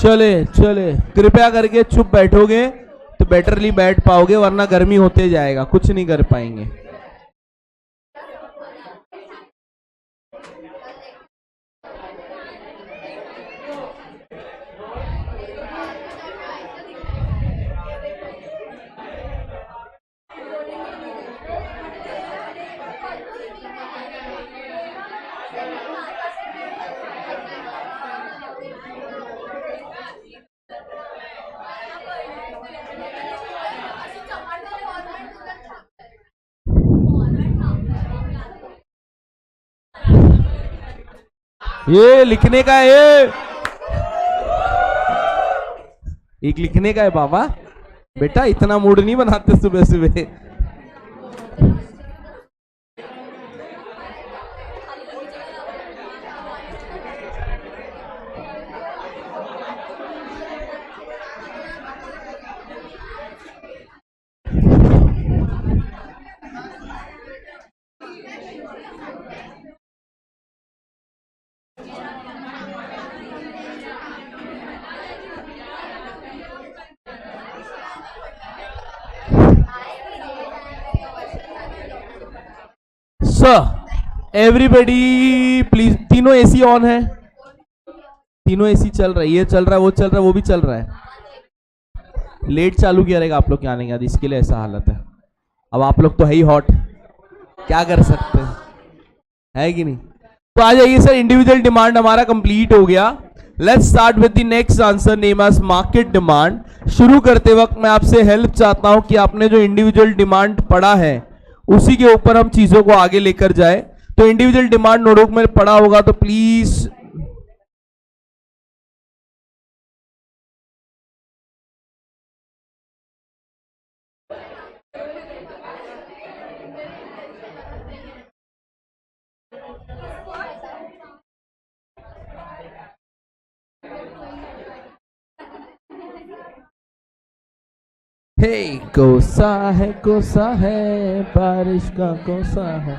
चले चले, कृपया करके चुप बैठोगे तो बेटरली बैठ पाओगे, वरना गर्मी होते जाएगा, कुछ नहीं कर पाएंगे। ये लिखने का है, एक लिखने का है बाबा। बेटा इतना मूड नहीं बनाते सुबह सुबह। सर एवरीबडी प्लीज, तीनों एसी ऑन है, तीनों एसी चल रहा है, ये चल रहा है, वो चल रहा है, वो भी चल रहा है। लेट चालू किया रहेगा आप लोग के आने के बाद, इसके लिए ऐसा हालत है। अब आप लोग तो है ही हॉट, क्या कर सकते हैं, है कि नहीं। तो आ जाइए सर, इंडिविजुअल डिमांड हमारा कंप्लीट हो गया। Let's start with the next answer name as market demand. शुरू करते वक्त मैं आपसे हेल्प चाहता हूं कि आपने जो इंडिविजुअल डिमांड पढ़ा है उसी के ऊपर हम चीजों को आगे लेकर जाए। तो इंडिविजुअल डिमांड नोटबुक में पढ़ा होगा तो प्लीज हे कोसा है बारिश का कोसा है।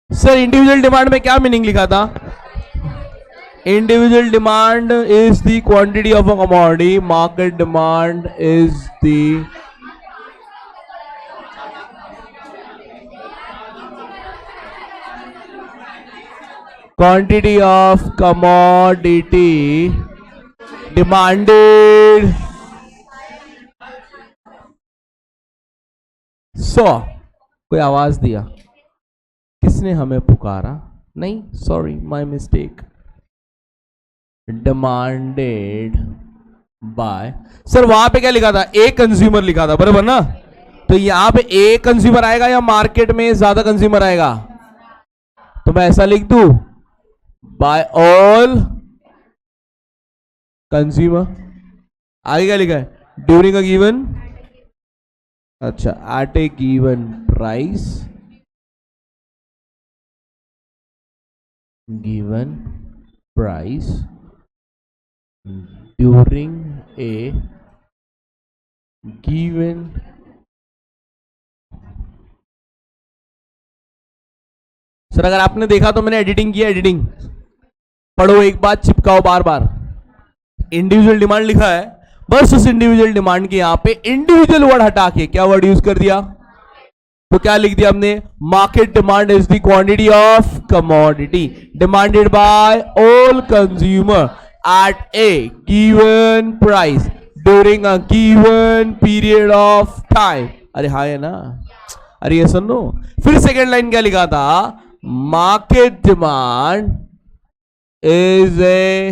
सर इंडिविजुअल डिमांड में क्या मीनिंग लिखा था? Individual demand is the quantity of a commodity, market demand is the quantity of commodity demanded। कोई आवाज दिया, किसने हमें पुकारा? नहीं, sorry my mistake. Demanded by, sir वहां पे क्या लिखा था? ए कंज्यूमर लिखा था, बराबर ना। तो यहां पे ए कंज्यूमर आएगा या मार्केट में ज्यादा कंज्यूमर आएगा? तो मैं ऐसा लिख दूं, बाय ऑल कंज्यूमर। आगे क्या लिखा है? ड्यूरिंग अ गिवन, अच्छा at a given price, given price during a given. Sir अगर आपने देखा तो मैंने एडिटिंग किया, एडिटिंग पढ़ो एक बात, चिपकाओ बार बार। इंडिविजुअल डिमांड लिखा है, बस उस इंडिविजुअल डिमांड के यहां पे इंडिविजुअल वर्ड हटा के क्या वर्ड यूज कर दिया? तो क्या लिख दिया हमने? Market demand is the quantity of commodity demanded by all consumer at a given price during a given period of time. अरे हाँ है ना, अरे ये सुनो। फिर सेकेंड लाइन क्या लिखा था? Market demand is a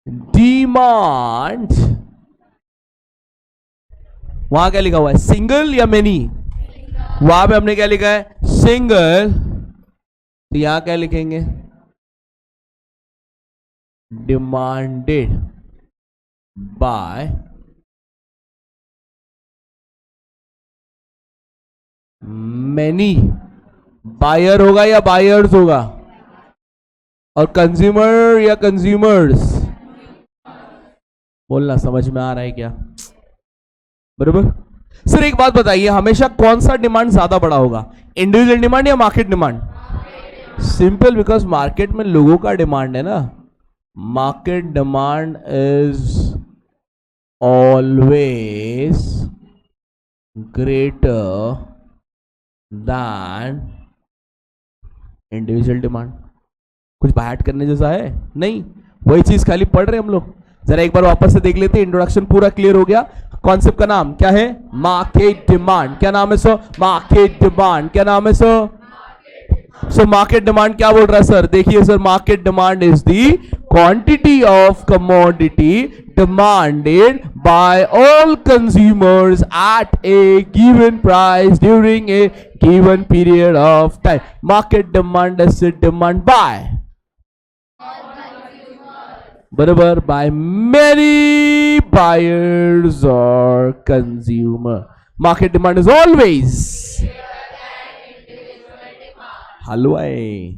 demand, वहां क्या लिखा हुआ है? सिंगल या मेनी? वहां पे हमने क्या लिखा है? सिंगल। तो यहां क्या लिखेंगे? Demanded by many. बायर होगा या बायर्स होगा? और कंज्यूमर या कंज्यूमर्स? बोलना समझ में आ रहा है क्या? बरोबर। सर एक बात बताइए, हमेशा कौन सा डिमांड ज्यादा बड़ा होगा, इंडिविजुअल डिमांड या market demand? Simple, because market में लोगों का डिमांड है ना. Market demand is always greater than individual demand. कुछ बाहर करने जैसा है नहीं, वही चीज खाली पढ़ रहे हम लोग. जरा एक बार वापस से देख लेते हैं. इंट्रोडक्शन पूरा क्लियर हो गया. कॉन्सेप्ट का नाम क्या है? Market demand. क्या नाम है सर? Market demand. क्या नाम है सर? सो मार्केट डिमांड क्या बोल रहा है सर? देखिए sir, market demand is the quantity of commodity demanded by all consumers at a given price during a given period of time. Market demand is demand by, बराबर, by many buyers or consumer. Market demand is always हलवा है.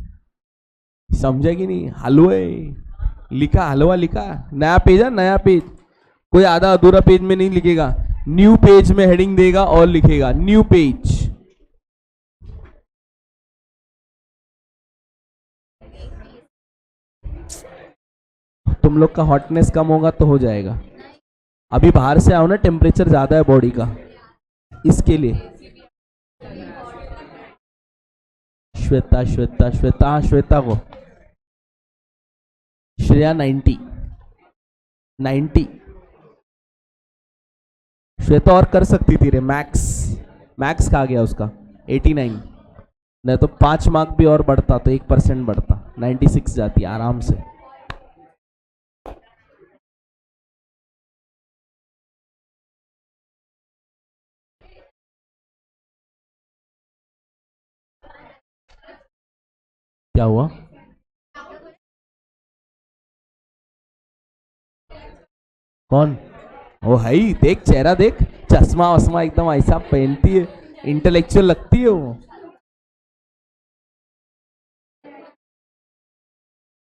समझे कि नहीं? हलवा है. लिखा, हलवा लिखा. नया page है, नया पेज. कोई आधा अधूरा पेज में नहीं लिखेगा. न्यू पेज में हेडिंग देगा और लिखेगा न्यू पेज. तुम लोग का हॉटनेस कम होगा तो हो जाएगा. अभी बाहर से आओ ना, टेम्परेचर ज्यादा है बॉडी का, इसके लिए. श्वेता श्वेता श्वेता, हाँ श्वेता को. श्रेया 90. श्वेता और कर सकती थी रे. मैक्स खा गया उसका 89. नहीं तो 5 मार्क भी और बढ़ता तो 1% बढ़ता, 96 जाती आराम से. क्या हुआ? कौन? ओ भाई देख, चेहरा देख, चश्मा वश्मा एकदम ऐसा पहनती है, इंटेलेक्चुअल लगती है वो.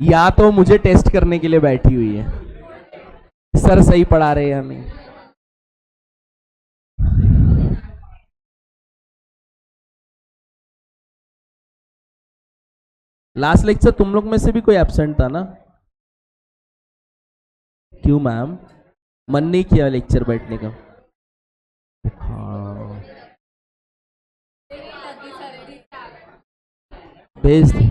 या तो मुझे टेस्ट करने के लिए बैठी हुई है, सर सही पढ़ा रहे हैं या नहीं. लास्ट लेक्चर तुम लोग में से भी कोई एब्सेंट था ना? क्यों मैम? मन नहीं किया लेक्चर बैठने का? हाँ, भेज दे.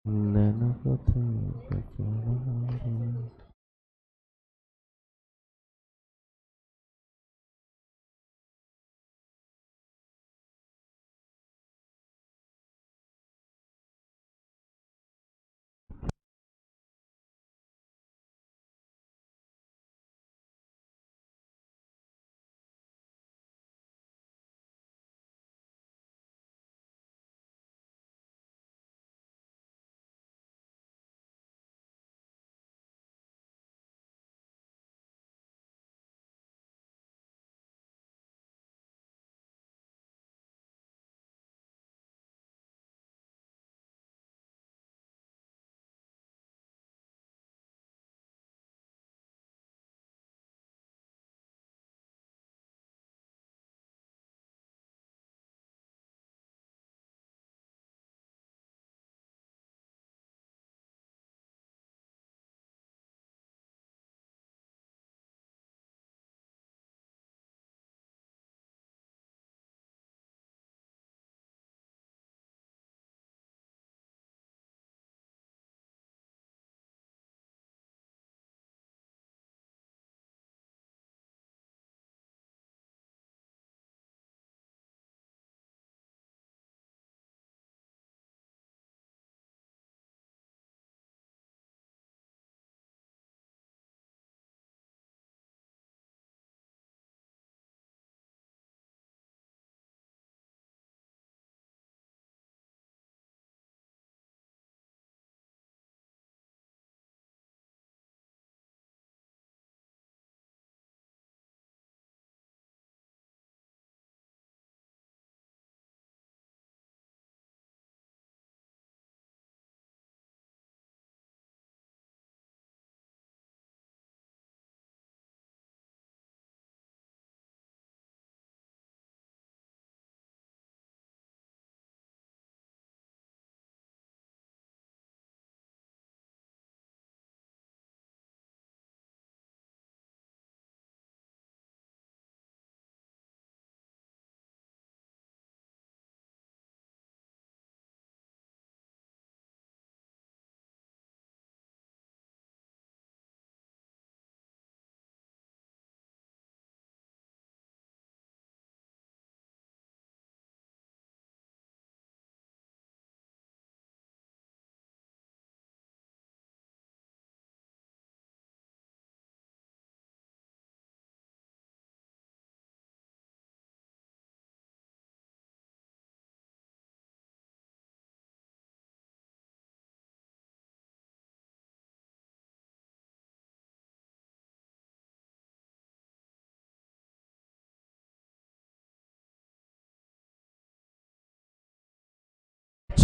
नैना को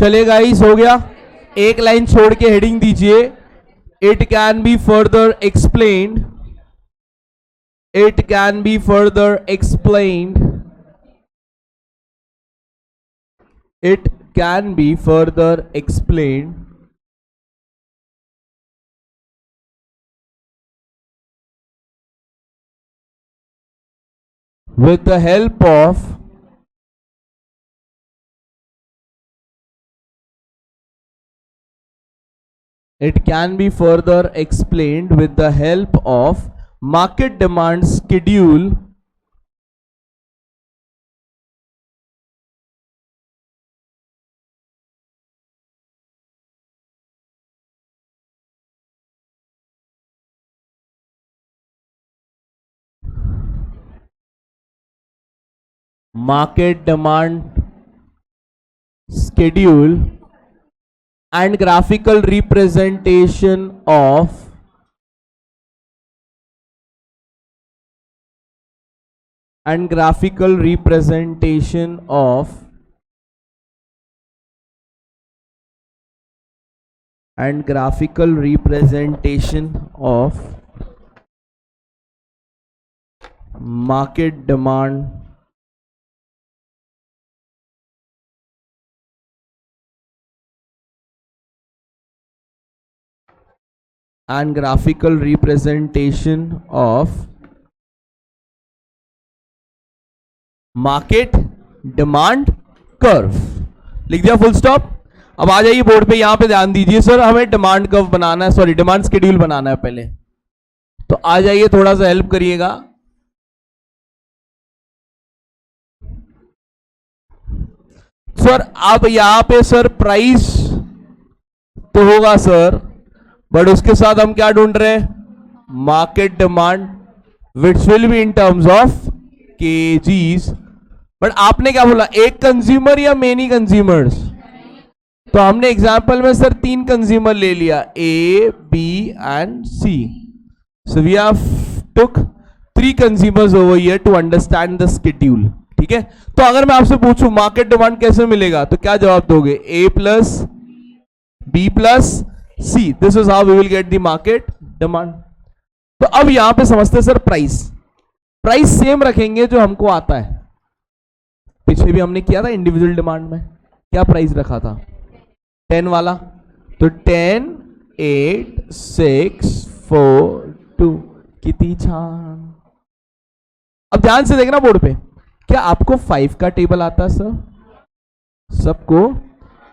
चलिए गाइस, हो गया। एक लाइन छोड़ के हेडिंग दीजिए, it can be further explained, it can be further explained, it can be further explained with the help of it can be further explained with the help of market demand schedule market demand schedule and graphical representation of and graphical representation of and graphical representation of market demand and graphical representation of market demand curve. लिख दिया, full stop. अब आ जाइए board पे, यहां पे ध्यान दीजिए sir, हमें डिमांड कर्व बनाना है, सॉरी डिमांड शेड्यूल बनाना है पहले। तो आ जाइए, थोड़ा सा हेल्प करिएगा। सर अब यहां पे सर प्राइस तो होगा सर, बट उसके साथ हम क्या ढूंढ रहे हैं, market demand which will be in terms of KGs. But आपने क्या बोला, एक कंज्यूमर या मेनी कंज्यूमर्स? तो हमने एग्जांपल में सर 3 कंज्यूमर ले लिया, A B and C. So we have took 3 consumers over here to understand the schedule. ठीक है, तो अगर मैं आपसे पूछूं मार्केट डिमांड कैसे मिलेगा, तो क्या जवाब दोगे, A plus B plus C, this is how we will get the market demand. तो अब यहां पे समझते सर प्राइस, प्राइस सेम रखेंगे जो हमको आता है। पिछले भी हमने किया था इंडिविजुअल डिमांड में, क्या प्राइस रखा था, 10 वाला। तो 10 8 6 4 2, कितनी छान। अब ध्यान से देखना बोर्ड पे, क्या आपको 5 का टेबल आता है सर? सबको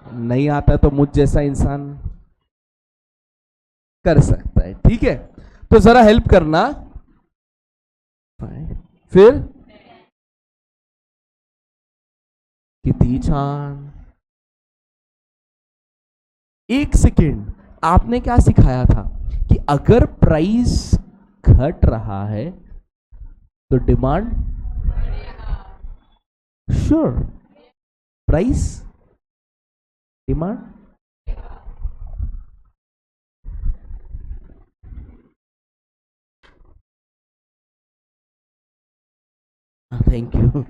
नहीं आता, तो मुझ जैसा इंसान कर सकता है। ठीक है, तो जरा हेल्प करना। फिर कितनी छान। एक सेकेंड, आपने क्या सिखाया था कि अगर प्राइस घट रहा है तो demand, sure, price demand. Thank you,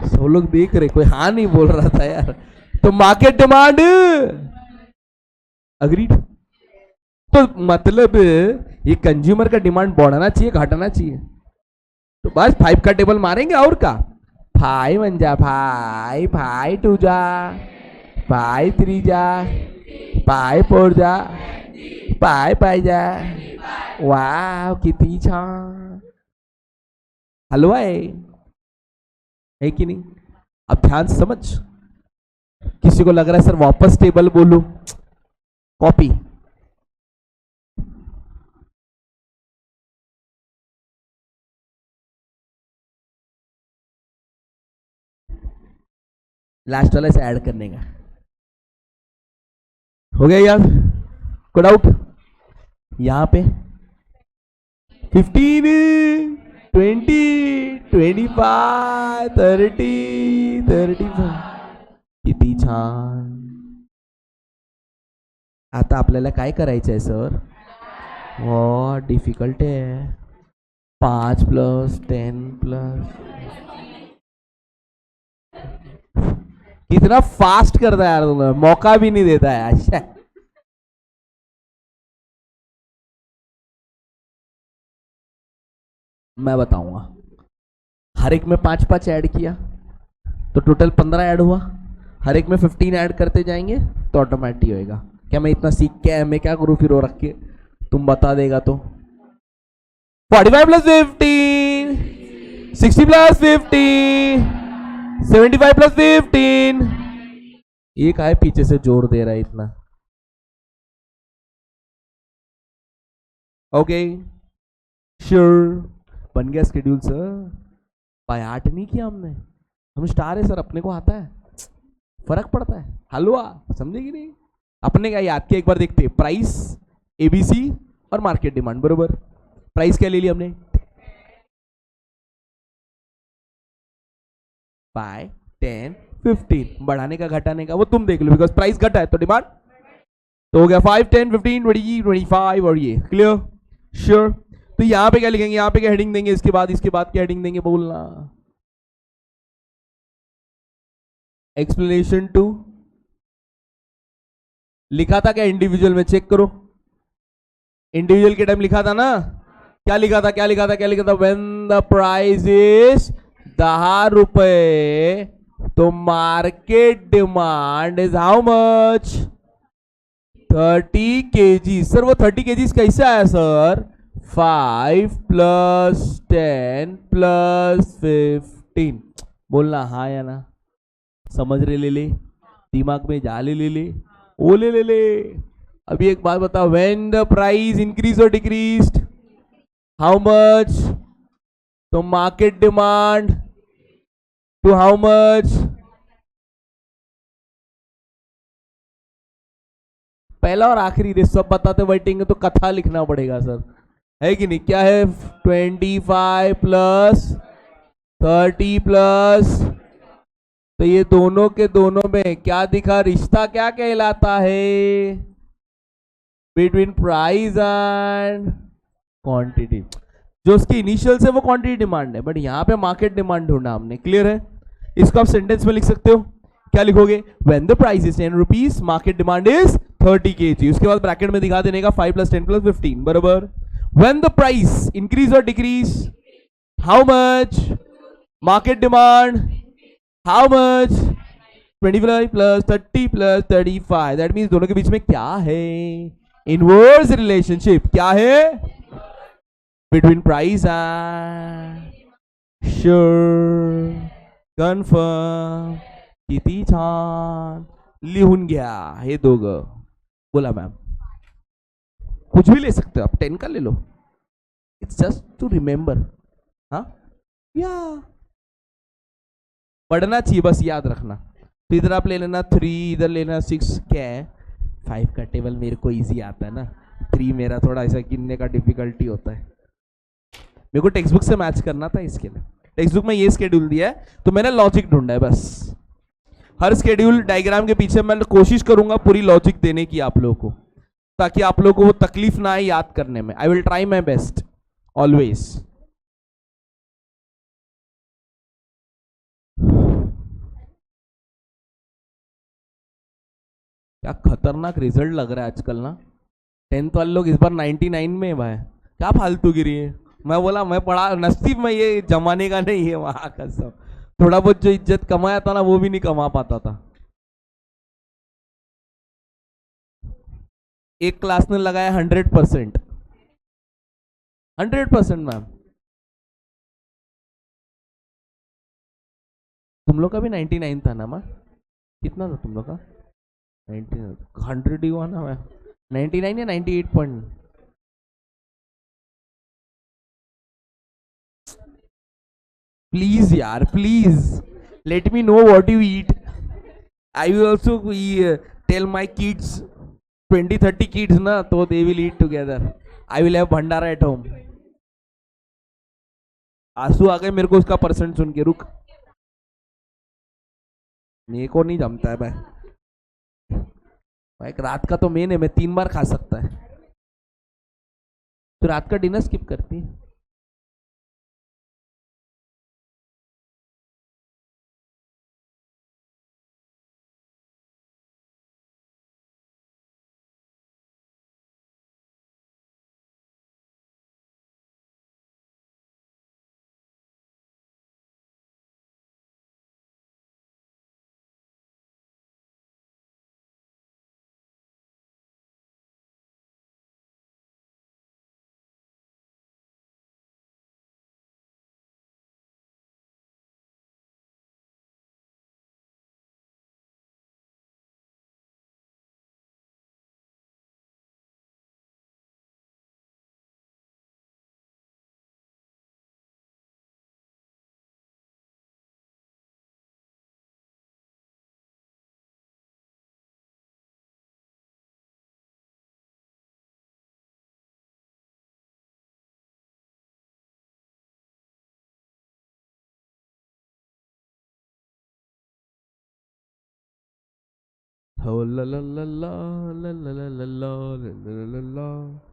सब लोग देख रहे, कोई हाँ नहीं बोल रहा था यार। तो मार्केट डिमांड अग्रीड। तो मतलब ये कंज्यूमर का डिमांड बढ़ना चाहिए घटना चाहिए? तो बस 5 का टेबल मारेंगे, और का 5 1 जा 5, 5 2 जा 5 3 जा 5 4 जा 5 5 जा। वाह कितनी छान, हलवा है कि नहीं? अब ध्यान से समझ। किसी को लग रहा है सर वापस टेबल बोलूं, कॉपी, लास्ट वाला से ऐड करने का हो गया यार, कोई डाउट? यहां पे 15 20 25 30 35, किती छान। आता आपल्याला काय करायचं आहे सर? हो डिफिकल्ट आहे, 5 + 10 + कितना फास्ट करता है यार, तुम्हें मौका भी नहीं देता है। अच्छा मैं बताऊंगा, हर एक में 5-5 ऐड किया तो टोटल 15 ऐड हुआ, हर एक में 15 ऐड करते जाएंगे तो ऑटोमेटिक होएगा। क्या मैं इतना सीख के मैं क्या करूं फिर वो रख के, तुम बता देगा तो। 45 प्लस 15, 60 प्लस 50, 75 प्लस 15। ये का है पीछे से जोर दे रहा है इतना। ओके श्योर, बन गया शेड्यूल सर। बाय आर्ट नहीं किया हमने, हम स्टार है सर, अपने को आता है, फर्क पड़ता है। हलवा समझेगी नहीं, अपने क्या याद किया एक बार देखते। प्राइस, एबीसी और मार्केट डिमांड, बरोबर। प्राइस क्या ले लिया हमने, 5, 10, 15। बढ़ाने का घटाने का वो तुम देख लो, बिकॉज प्राइस घटा है तो डिमांड तो हो गया 5, 10, 15, 20, 25 और ये क्लियर श्योर। तो यहां पे क्या लिखेंगे, यहां पे क्या हेडिंग देंगे, इसके बाद क्या हेडिंग देंगे बोलना। एक्सप्लेनेशन टू लिखा था क्या इंडिविजुअल में, चेक करो। इंडिविजुअल के टाइम लिखा था ना, क्या लिखा था, क्या लिखा था, क्या लिखा था, व्हेन द प्राइस इज 10 रुपए तो market demand is how much, 30 kg। Sir वो 30 kg कैसे आया सर, 5 प्लस 10 प्लस 15। बोलना हाँ या ना, समझ रहे, ले ले दिमाग में जा, ले ओ ले। अभी एक बात बताओ, व्हेन द प्राइस इंक्रीज और डिक्रीज हाउ मच, तो market demand to how much. पहला और आखिरी रे सब बताते बैठेंगे तो कथा लिखना पड़ेगा सर, है कि नहीं। क्या है, 25 प्लस 30 प्लस, तो ये दोनों के दोनों में क्या दिखा, रिश्ता क्या कहलाता है, बिटवीन प्राइस एंड क्वांटिटी। जो उसकी इनिशियल से वो क्वांटिटी डिमांड है, बट यहाँ पे मार्केट डिमांड ढूंढा हमने, क्लियर है। इसको आप सेंटेंस में लिख सकते हो, क्या लिखोगे, when the price is 10 rupees market demand is 30 kg। उसके बाद ब्रैकेट में दिखा देने का 5 प्लस 10 प्लस 15, बराबर। व्हेन द प्राइस इंक्रीज और decrease how much, market demand how much, 25 plus 30 plus 35। That means दोनों के बीच में क्या है, इनवर्स रिलेशनशिप। क्या है, between price and sure, confirm, किती छान लिहून घ्या हे दोघं। बोला मॅम, कुछ भी ले सकते हो आप, 10 का ले लो, इट्स जस्ट टू रिमेंबर। हाँ या पढ़ना चाहिए, बस याद रखना। तो इधर आप ले लेना 3, इधर लेना 6। क्या है, 5 का टेबल मेरे को इजी आता है ना, 3 मेरा थोड़ा ऐसा गिनने का डिफिकल्टी होता है। मेरे को टेक्स्ट बुक से मैच करना था, इसके लिए टेक्स्ट बुक में ये स्केड्यूल दिया है तो मैंने लॉजिक ढूंढा है बस। हर स्केड्यूल डायग्राम के पीछे मैं कोशिश करूंगा पूरी लॉजिक देने की आप लोगों को, ताकि आप लोगों को वो तकलीफ ना आए याद करने में। I will try my best always. क्या खतरनाक रिजल्ट लग रहा है आजकल ना, 10th वाले लोग इस बार 99 में भाई, क्या फालतू गिरी है। मैं बोला मैं पढ़ा, नसीब में ये जमाने का नहीं है वहां का सब, थोड़ा बहुत जो इज्जत कमाया था ना वो भी नहीं कमा पाता था। एक क्लास ने लगाया 100%, 100% मैम। तुम लोग का भी 99 था ना मैम, कितना था तुम लोग का, 100 ही हुआ ना मैम, 99 या 98 पॉइंट। प्लीज यार please, let me know what you eat. I will also tell my kids, 20-30 kids ना, तो they will eat together. I will have Bhandara at home. आंसू आ गए मेरे को उसका परसेंट सुन के, रुक, मेरे को नहीं जमता है भाई रात का तो मेन है, मैं 3 बार खा सकता है। तो रात का डिनर स्किप करती है। हो ला ला ला ला ला ला ला ला ला ला ला ला ला।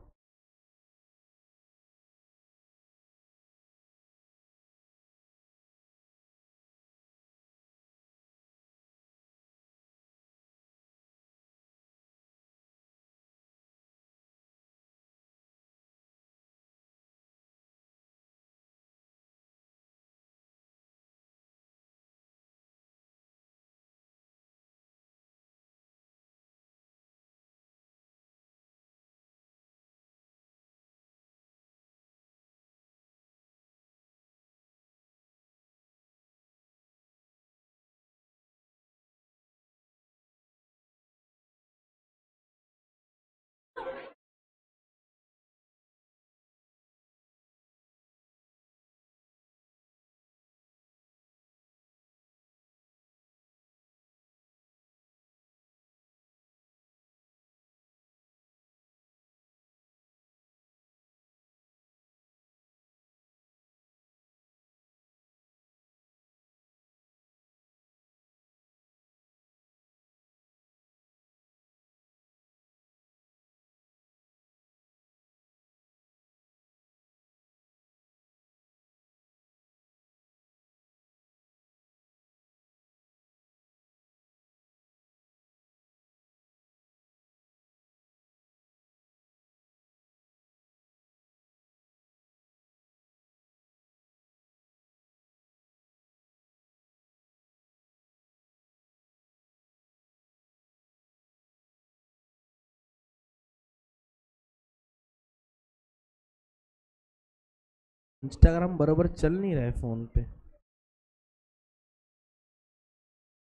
इंस्टाग्राम बराबर चल नहीं रहा है फोन पे।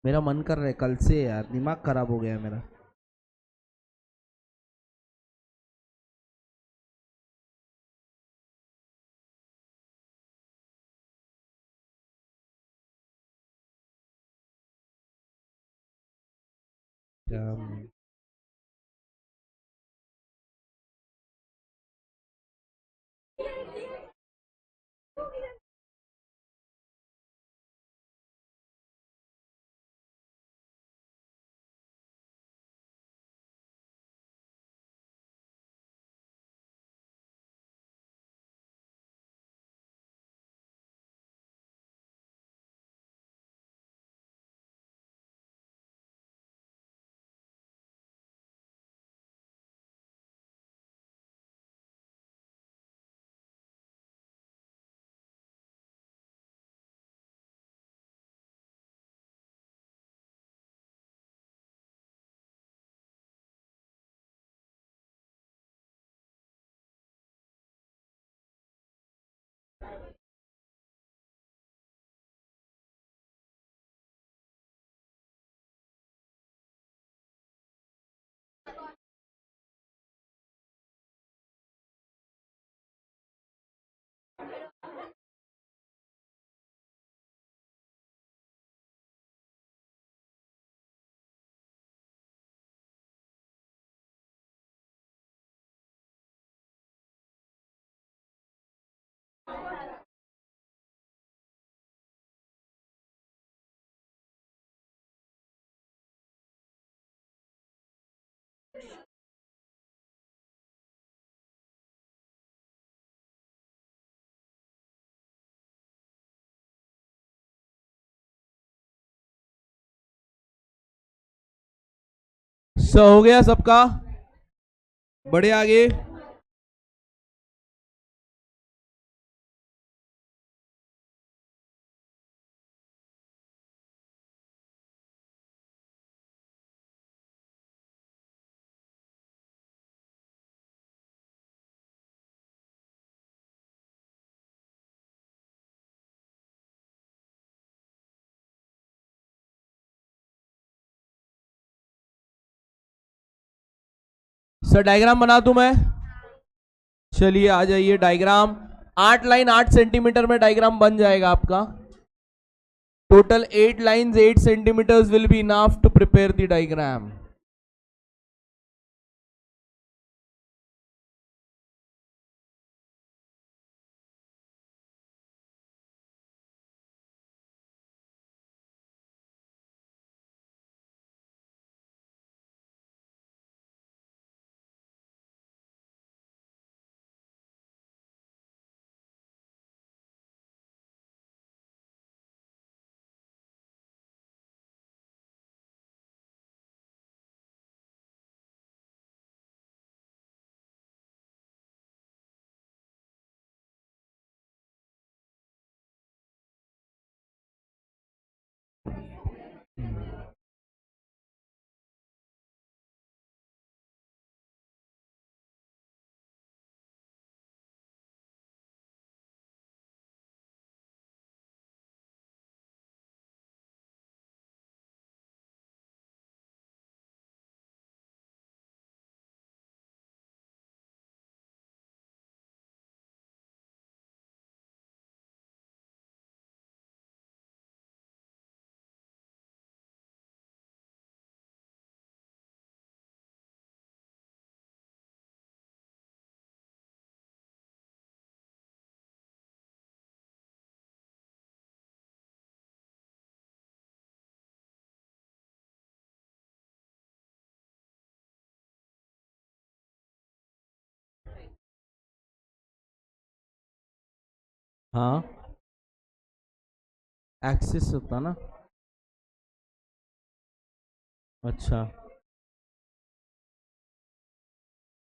मेरा मन कर रहा है कल से यार, दिमाग खराब हो गया है मेरा। क्या- हो गया सबका? बढ़े आगे। सर डायग्राम बना दूं मैं? चलिए आ जाइए डायग्राम। 8 लाइन 8 सेंटीमीटर में डायग्राम बन जाएगा आपका। Total 8 lines 8 centimetres will be enough to prepare the diagram. हाँ, एक्सिस होता ना। अच्छा,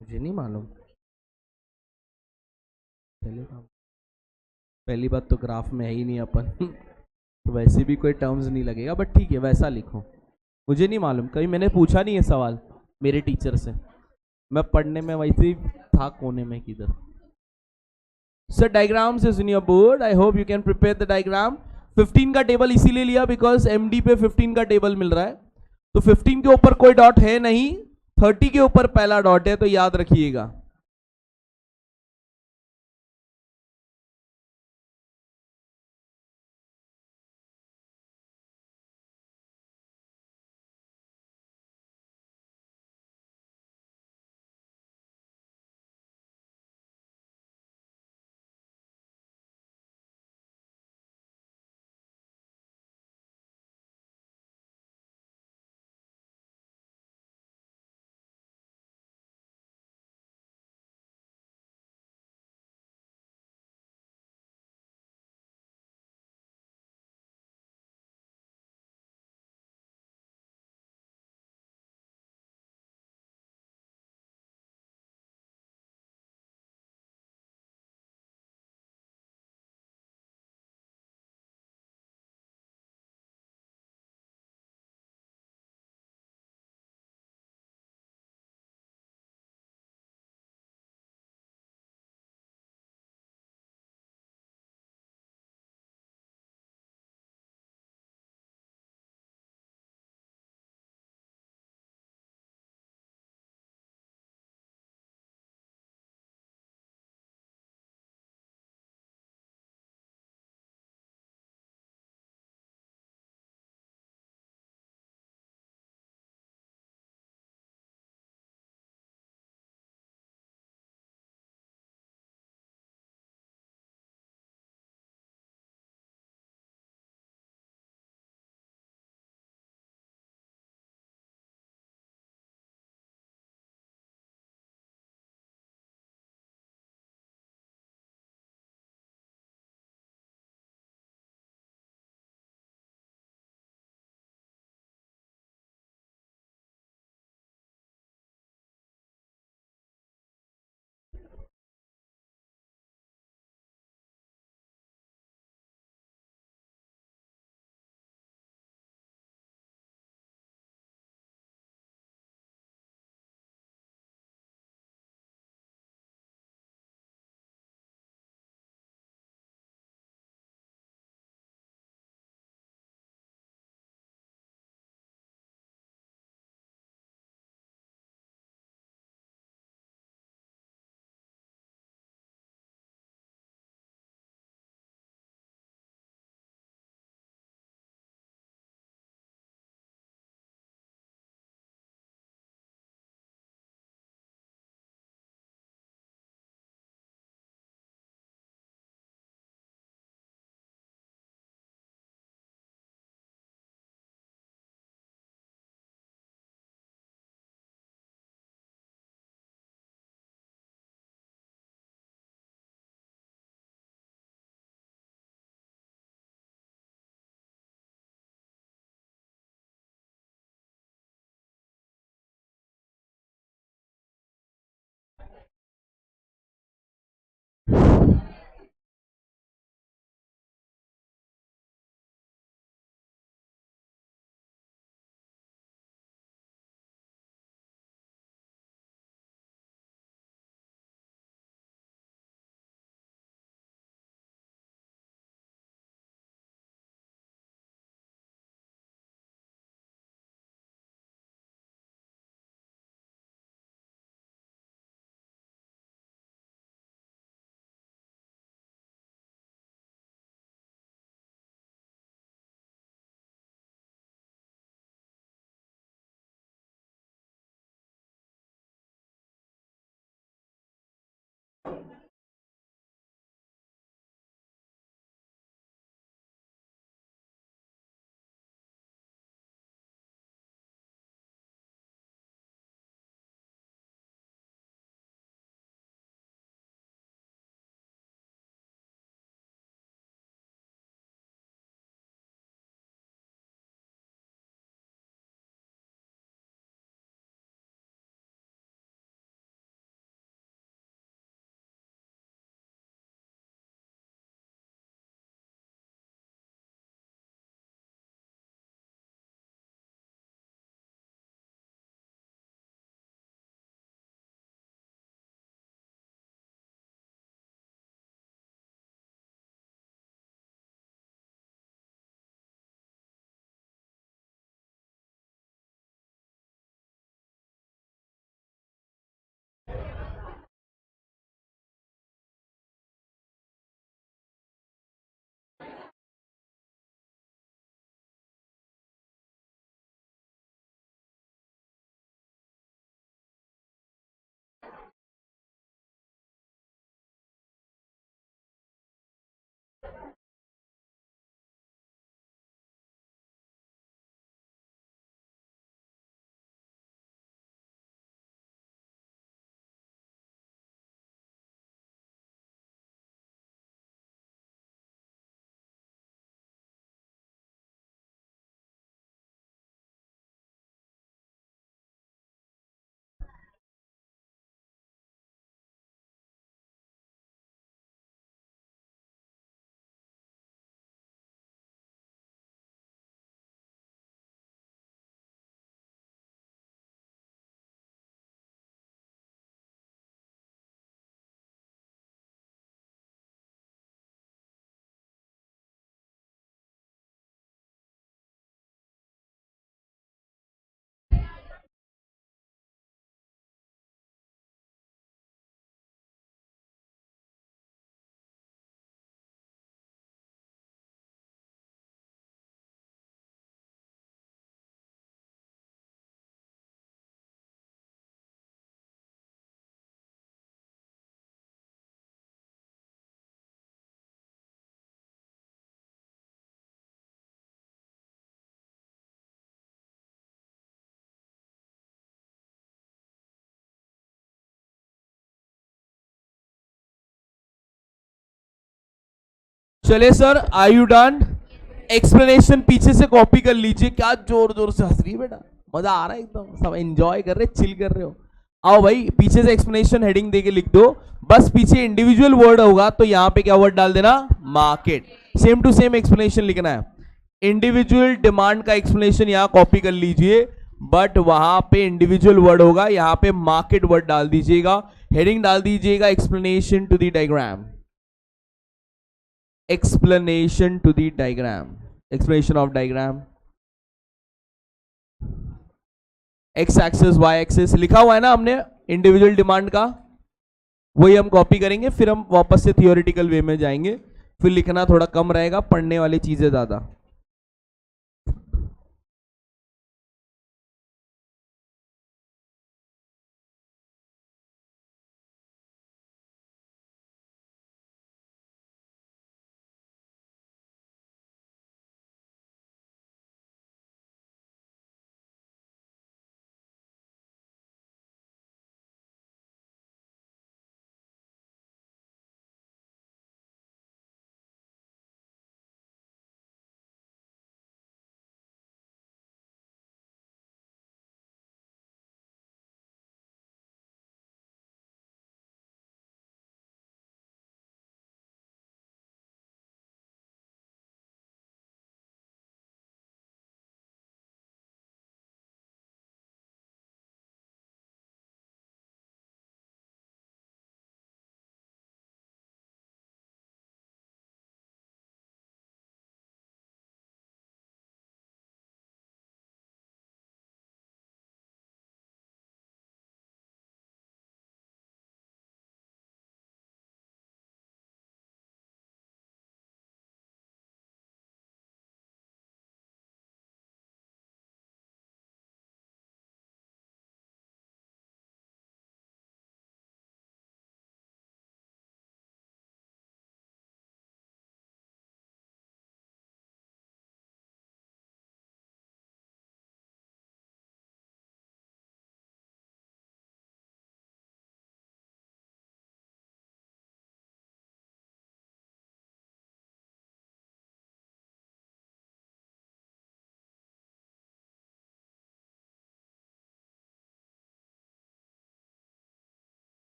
मुझे नहीं मालूम। पहली बात, पहली बात तो ग्राफ में है ही नहीं अपन तो वैसे भी कोई टर्म्स नहीं लगेगा, बट ठीक है वैसा लिखो। मुझे नहीं मालूम, कभी मैंने पूछा नहीं है सवाल मेरे टीचर से। मैं पढ़ने में वैसे ही था कोने में किधर। Sir diagrams is in your board, I hope you can prepare the diagram. 15 का टेबल इसीलिए लिया बिकॉज एमडी पे 15 का टेबल मिल रहा है। तो 15 के ऊपर कोई डॉट है नहीं, 30 के ऊपर पहला डॉट है, तो याद रखिएगा। चले sir, are you done? Explanation पीछे से कॉपी कर लीजिए। क्या जोर जोर से हंस रही है बेटा, मजा आ रहा है एकदम, सब एंजॉय कर रहे, चिल कर रहे हो। आओ भाई, पीछे से एक्सप्लेनेशन हेडिंग देके लिख दो। बस पीछे इंडिविजुअल वर्ड होगा तो यहां पे क्या वर्ड डाल देना, market. Same to same explanation लिखना है। इंडिविजुअल डिमांड का एक्सप्लेनेशन यहां कॉपी कर लीजिए, बट वहां पे इंडिविजुअल वर्ड होगा, यहां पे मार्केट वर्ड डाल दीजिएगा। हेडिंग डाल दीजिएगा explanation to the diagram, explanation to the diagram, explanation of diagram. X axis Y axis लिखा हुआ है ना हमने इंडिविजुअल डिमांड का, वही हम कॉपी करेंगे। फिर हम वापस से थियोरेटिकल वे में जाएंगे, फिर लिखना थोड़ा कम रहेगा, पढ़ने वाली चीजें ज्यादा।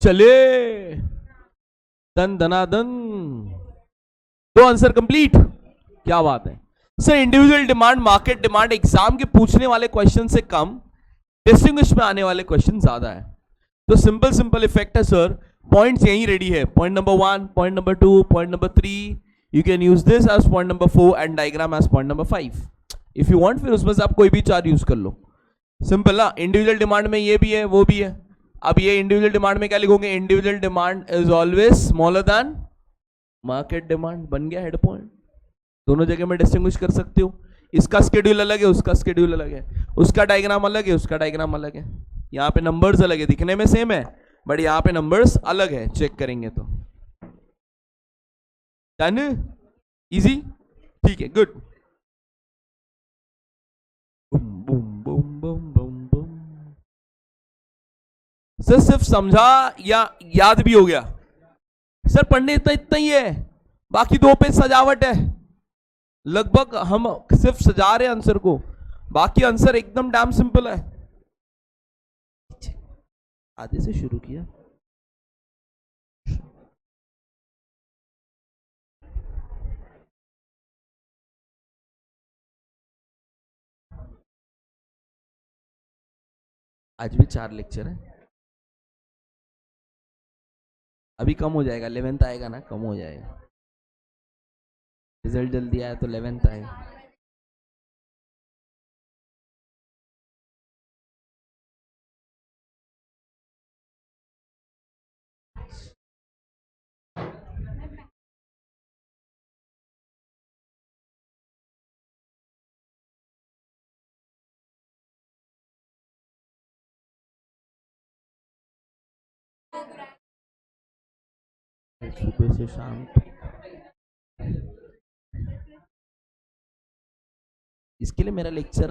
चले दन दनादन, दो आंसर कंप्लीट। क्या बात है sir. Individual demand, market demand exam के पूछने वाले क्वेश्चन से कम डिस्टिंग्विश में आने वाले क्वेश्चन ज्यादा है। तो सिंपल सिंपल इफेक्ट है सर। पॉइंट्स यहीं रेडी है, point number 1, point number 2, point number 3। You can use this as point number 4 and diagram as point number 5 if you want. फिर उसमें से आप कोई भी 4 यूज कर लो। सिंपल ना। इंडिविजुअल डिमांड में ये भी है, वो भी है। अब ये इंडिविजुअल डिमांड में क्या लिखोगे, individual demand is always smaller than market demand. बन गया हेड पॉइंट। दोनों जगह में डिस्टिंग्विश कर सकते हो। इसका स्केड्यूल अलग है, उसका स्केड्यूल अलग है, उसका डायग्राम अलग है, उसका डायग्राम अलग है। यहाँ पे नंबर्स अलग है, दिखने में सेम है बट यहाँ पे नंबर्स अलग है, चेक करेंगे तो। डन, इजी, ठीक है, गुड। सर सिर्फ समझा या याद भी हो गया? सर पढ़ने इतना इतना ही है, बाकी 2 पेज सजावट है। लगभग हम सिर्फ सजा रहे हैं आंसर को, बाकी आंसर एकदम डैम सिंपल है। आधे से शुरू किया। आज भी 4 लेक्चर है। अभी कम हो जाएगा, 11th आएगा ना, कम हो जाएगा। रिजल्ट जल्दी आया तो 11th आएगा। सुबह से शाम इसके लिए मेरा लेक्चर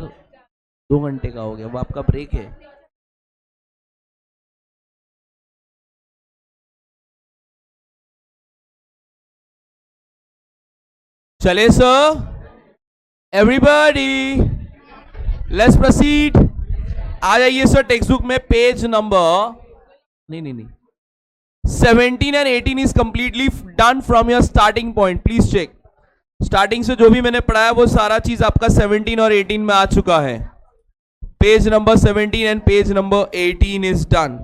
2 घंटे का हो गया, वो आपका ब्रेक है। चले सर, एवरीबॉडी लेट्स प्रोसीड। आ जाइए सर, टेक्स्ट बुक में पेज नंबर नहीं 17 and 18 is completely done from your starting point. Please check, starting से जो भी मैंने पढ़ाया वो सारा चीज आपका 17 और 18 में आ चुका है। Page number 17 and page number 18 is done,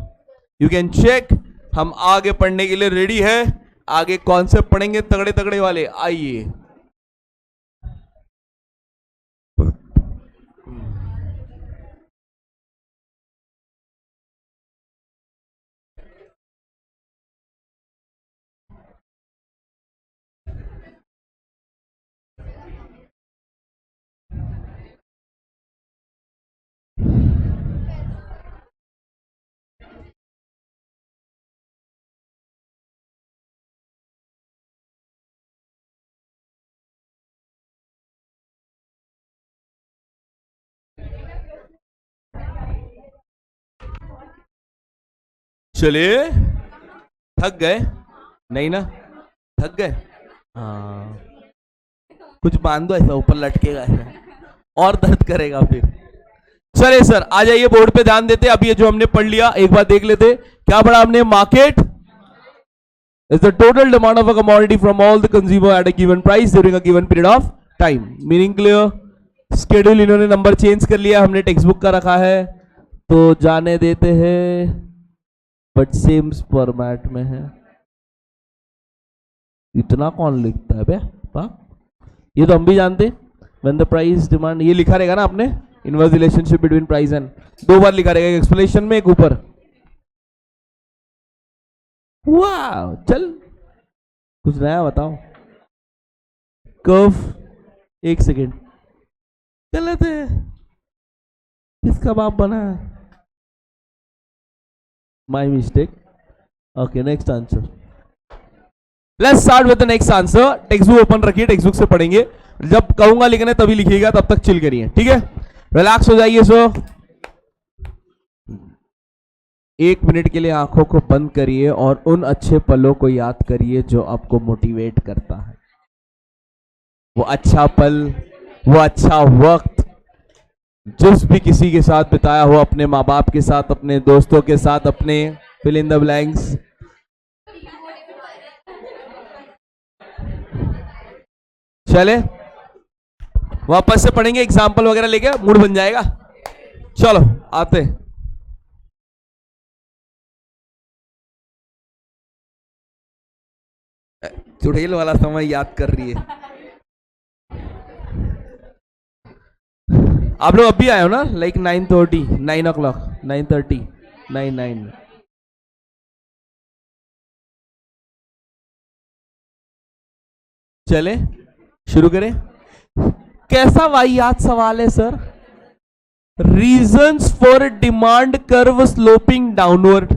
you can check. हम आगे पढ़ने के लिए रेडी है। आगे कॉन्सेप्ट पढ़ेंगे तगड़े तगड़े वाले, आइए। चलिए, थक गए? नहीं ना, थक गए? हाँ, कुछ बांध दो ऐसा ऊपर लटकेगा ऐसा, और दर्द करेगा फिर। चले सर, आ जाइए, बोर्ड पे ध्यान देते। अब ये जो हमने पढ़ लिया एक बार देख लेते। क्या पढ़ा हमने? Market is the total demand of a commodity from all the consumer at a given price during a given period of time. Meaning clear? Schedule इन्होंने नंबर चेंज कर लिया, हमने टेक्स्ट बुक का रखा है तो जाने देते हैं, बट सेम फॉर्मेट में है। इतना कौन लिखता है बे? ये तो हम भी जानते। व्हेन द प्राइस डिमांड, ये लिखा रहेगा ना आपने, inverse relationship between price and, 2 बार लिखा रहेगा, एक एक्सप्लेनेशन में एक ऊपर। वाह, चल कुछ नया बताओ। कर्व, 1 सेकेंड, गलत है, किसका बाप बना है? My mistake. Okay, next answer. Let's start with the next answer. Text book open रखिए, टेक्स्ट बुक से पढ़ेंगे। जब कहूंगा लिखने तभी लिखिएगा, तब तक चिल करिए, ठीक है? रिलैक्स हो जाइए सर। 1 मिनट के लिए आंखों को बंद करिए और उन अच्छे पलों को याद करिए जो आपको मोटिवेट करता है। वो अच्छा पल, वो अच्छा वक्त जिस भी किसी के साथ बिताया हो, अपने माँ बाप के साथ, अपने दोस्तों के साथ, अपने फिल इन द ब्लैंक्स। चले वापस से पढ़ेंगे, एग्जाम्पल वगैरह लेके मूड बन जाएगा। चलो आते। चुड़ैल वाला समय याद कर रही है। आप लोग अभी आए हो ना, लाइक 9:30, 9 o'clock, 9:30, 9. चले शुरू करें। कैसा वाहियात सवाल है sir? Reasons for demand curve sloping downward.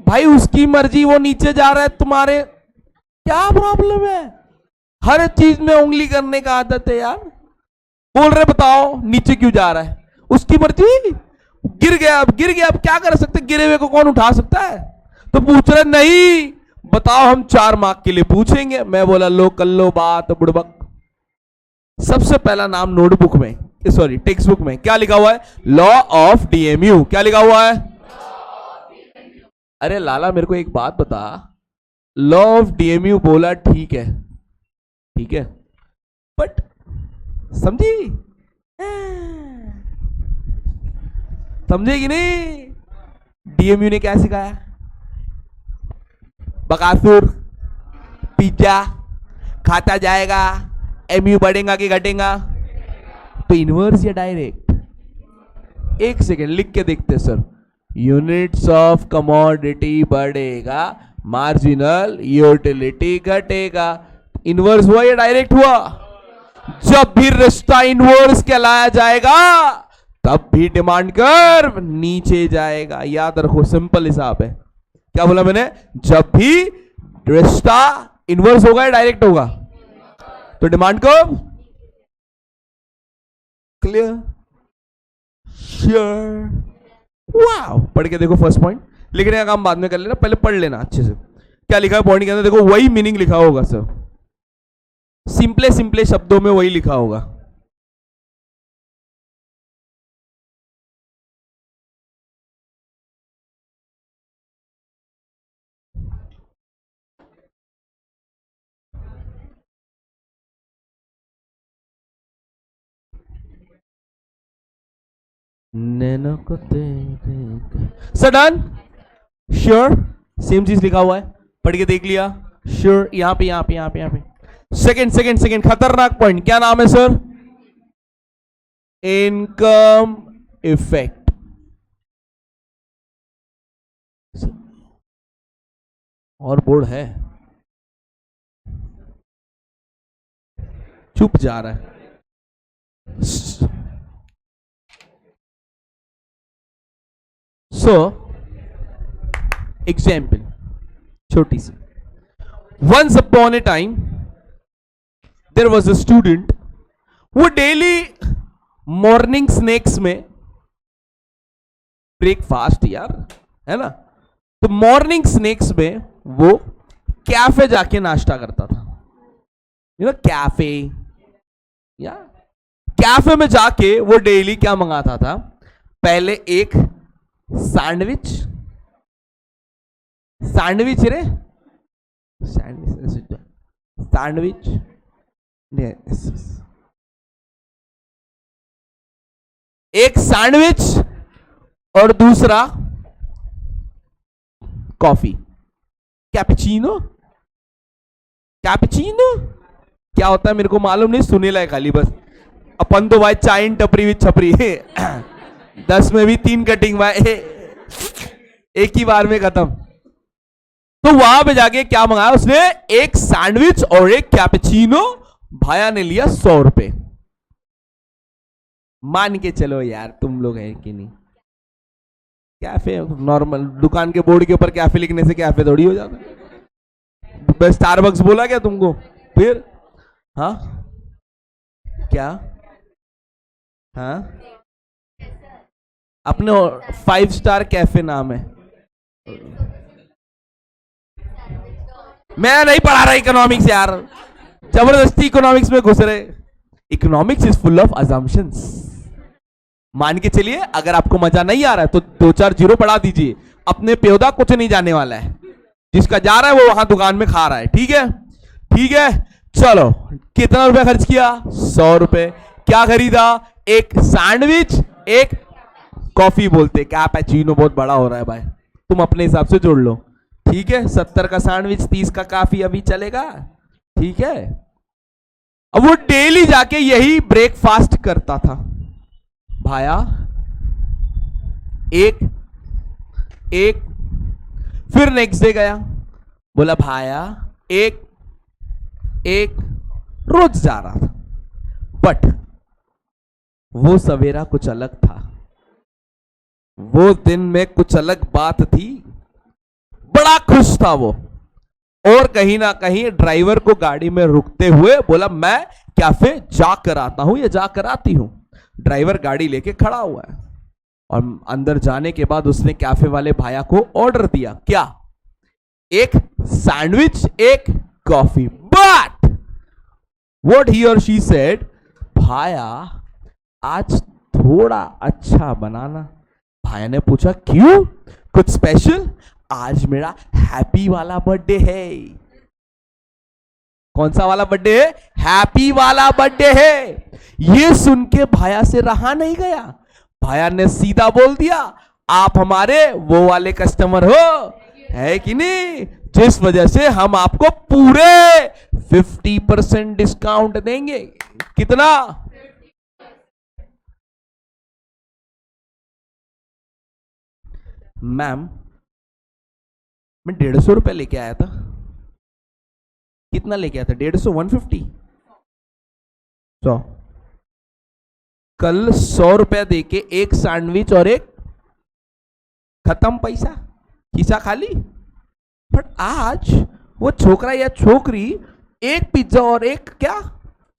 भाई उसकी मर्जी, वो नीचे जा रहा है, तुम्हारे क्या प्रॉब्लम है? हर चीज में उंगली करने का आदत है यार। बोल रहे बताओ नीचे क्यों जा रहा है, उसकी मर्जी। गिर गया, अब गिर गया, अब क्या कर सकते? गिरे हुए को कौन उठा सकता है? तो पूछ रहे नहीं, बताओ हम 4 मार्क के लिए पूछेंगे। मैं बोला लो कर लो बात बुड़बक। सबसे पहला नाम नोटबुक में, सॉरी टेक्स्ट बुक में क्या लिखा हुआ है? Law of DMU. क्या लिखा हुआ है? अरे लाला मेरे को एक बात बता, लॉ ऑफ डीएमयू बोला ठीक है, ठीक है, बट समझी, समझेगी नहीं? डीएमयू ने क्या सिखाया? बकासुर पिज्जा खाता जाएगा, एमयू बढ़ेगा कि घटेगा? तो इनवर्स या डायरेक्ट? एक सेकेंड लिख के देखते सर। यूनिट्स ऑफ कमोडिटी बढ़ेगा, मार्जिनल यूटिलिटी घटेगा। इनवर्स हुआ या डायरेक्ट हुआ? जब भी रिश्ता इनवर्स कहलाया जाएगा तब भी डिमांड कर्व नीचे जाएगा। याद रखो, सिंपल हिसाब है। क्या बोला मैंने? जब भी रिश्ता इनवर्स होगा या डायरेक्ट होगा तो डिमांड कर्व क्लियर, श्योर। वाह, पढ़ के देखो फर्स्ट पॉइंट। लिखने का काम बाद में कर लेना, पहले पढ़ लेना अच्छे से। क्या लिखा है पॉइंट के अंदर? देखो वही मीनिंग लिखा होगा सर, सिंपले सिंपले शब्दों में वही लिखा होगा। नैनो को सर डन, श्योर, सेम चीज लिखा हुआ है, पढ़ के देख लिया, श्योर। यहां पे यहां पे यहां पे यहां पे सेकंड सेकंड सेकंड खतरनाक पॉइंट, क्या नाम है सर? Income effect. और बोर्ड है, चुप जा रहा है। सो एग्जाम्पल छोटी सी। Once upon a time there was a student, वो डेली मॉर्निंग स्नैक्स में, ब्रेकफास्ट यार है ना, तो मॉर्निंग स्नैक्स में वो कैफे जाके नाश्ता करता था। यू नो कैफे, या कैफे में जाके वो डेली क्या मंगाता था? पहले एक सैंडविच, सैंडविच रे, सैंडविच सैंडविच, एक सैंडविच और दूसरा कॉफी, कैपेचिनो। कैपेचिनो क्या होता है मेरे को मालूम नहीं, सुने लायक खाली बस। अपन तो भाई चाय टपरी भी छपरी है 10 में भी 3 कटिंग भाई, एक ही बार में खत्म। तो वहां पे जाके क्या मंगाया उसने? एक सैंडविच और एक कैपेचिनो। भाया ने लिया 100 रुपए। मान के चलो यार, तुम लोग हैं कि नहीं? कैफे नॉर्मल दुकान के बोर्ड के ऊपर कैफे लिखने से कैफे थोड़ी हो जाता। स्टारबक्स बोला क्या तुमको? फिर हाँ क्या? हाँ अपने 5 स्टार कैफे नाम है। मैं नहीं पढ़ा रहा इकोनॉमिक्स यार, जबरदस्ती इकोनॉमिक्स में घुस रहे। Economics is full of assumptions. मान के चलिए अगर आपको मजा नहीं आ रहा है तो 2-4 जीरो पढ़ा दीजिए, अपने प्योदा कुछ नहीं जाने वाला है, जिसका जा रहा है वो वहां दुकान में खा रहा है। ठीक है, ठीक है। चलो कितना रुपया खर्च किया? 100 रुपए। क्या खरीदा? एक सैंडविच, एक कॉफी। बोलते कैपेचिनो बहुत बड़ा हो रहा है भाई, तुम अपने हिसाब से जोड़ लो। ठीक है, 70 का सैंडविच, 30 का कॉफी, अभी चलेगा। ठीक है, अब वो डेली जाके यही ब्रेकफास्ट करता था। भाया एक एक, फिर नेक्स्ट डे गया, बोला भाया एक एक, रोज जा रहा था। बट वो सवेरा कुछ अलग था, वो दिन में कुछ अलग बात थी। बड़ा खुश था वो, और कहीं ना कहीं ड्राइवर को गाड़ी में रुकते हुए बोला मैं कैफे जाकर आता हूं या जाकर आती हूं। ड्राइवर गाड़ी लेके खड़ा हुआ है और अंदर जाने के बाद उसने कैफे वाले भाया को ऑर्डर दिया। क्या? एक सैंडविच, एक कॉफी। बट व्हाट ही और शी सेड, भाया आज थोड़ा अच्छा बनाना। भाया ने पूछा क्यों? कुछ स्पेशल? आज मेरा हैप्पी वाला बर्थडे है। कौन सा वाला बर्थडे है? हैप्पी वाला बर्थडे है। ये सुन के भाया से रहा नहीं गया, भाया ने सीधा बोल दिया, आप हमारे वो वाले कस्टमर हो, है कि नहीं, जिस वजह से हम आपको पूरे 50% डिस्काउंट देंगे। कितना? मैम मैं 150 रुपए लेके आया था। कितना लेके आया था? 150, 150, 100। कल 100 रुपया देके एक सैंडविच और एक खत्म, पैसा खिसा खाली। बट आज वो छोकरा या छोकरी एक पिज्जा और एक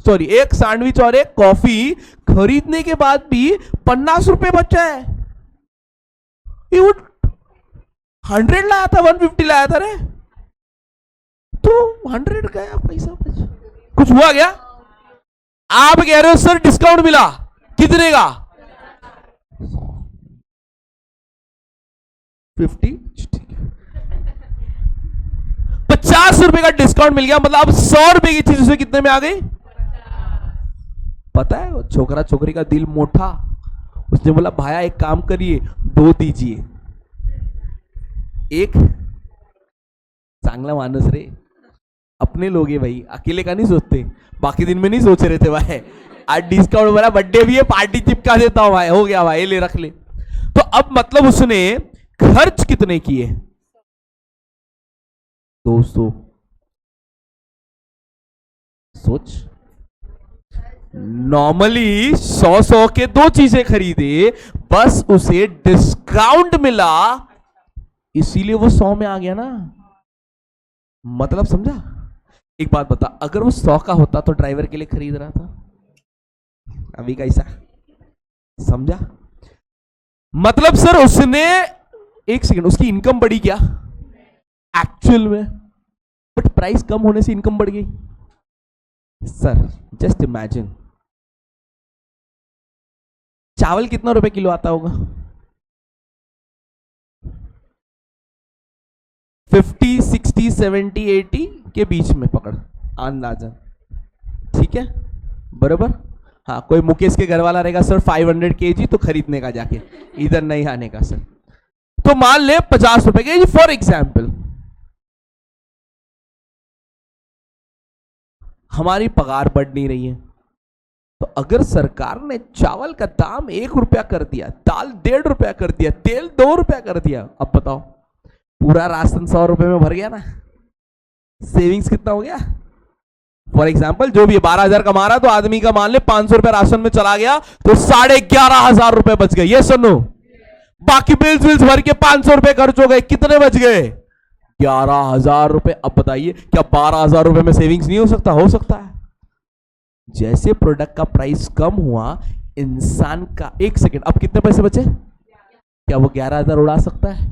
एक सैंडविच और एक कॉफी खरीदने के बाद भी 50 रुपए बचा है। ये वो 100 लाया था, 150 लाया था रे, तो 100 गया पैसा बचा। कुछ हुआ क्या? आप कह रहे हो सर डिस्काउंट मिला, कितने का? 50, 50 रुपए का डिस्काउंट मिल गया, मतलब अब 100 रुपए की चीज उसे कितने में आ गई? पता है, छोकरा छोकरी का दिल मोटा, उसने बोला भाया एक काम करिए, 2 दीजिए। एक चांगला मानुस रे, अपने लोग है भाई, अकेले का नहीं सोचते, बाकी दिन में नहीं सोच रहे थे भाई, आज डिस्काउंट मेरा बर्थडे भी है, पार्टी चिपका देता हूं भाई, हो गया भाई, ले रख ले। तो अब मतलब उसने खर्च कितने किए? 200। सोच, नॉर्मली 100 के 2 चीजें खरीदे, बस उसे डिस्काउंट मिला, इसीलिए वो 100 में आ गया ना। मतलब समझा? एक बात बता, अगर वो 100 का होता तो ड्राइवर के लिए खरीद रहा था, अभी कैसा? समझा? मतलब सर उसने, एक सेकंड, उसकी इनकम बढ़ी क्या एक्चुअल में? बट प्राइस कम होने से इनकम बढ़ गई। सर जस्ट इमेजिन, चावल कितना रुपए किलो आता होगा? 50, 60, 70, 80 के बीच में पकड़ अंदाजा, ठीक है, बराबर। हाँ, कोई मुकेश के घर वाला रहेगा सर 500 kg, तो खरीदने का जाके, इधर नहीं आने का सर। तो मान ले 50 रुपए के जी फॉर एग्जाम्पल। हमारी पगार बढ़ नहीं रही है, तो अगर सरकार ने चावल का दाम 1 रुपया कर दिया, दाल 1.5 रुपया कर दिया, तेल 2 रुपया कर दिया, अब बताओ पूरा राशन 100 रुपए में भर गया ना? सेविंग्स कितना हो गया? फॉर एग्जाम्पल जो भी 12,000 कमा रहा, तो आदमी का मान ले 500 रुपया राशन में चला गया, तो 11,500 रुपए बच गए। ये सुनो, बाकी बिल्स भर के 500 रुपए खर्च हो गए, कितने बच गए? 11,000 रुपए। अब बताइए क्या 12,000 रुपए में सेविंग्स नहीं हो सकता? हो सकता है। जैसे प्रोडक्ट का प्राइस कम हुआ, इंसान का, एक सेकेंड, अब कितने पैसे बचे? क्या वो 11,000 उड़ा सकता है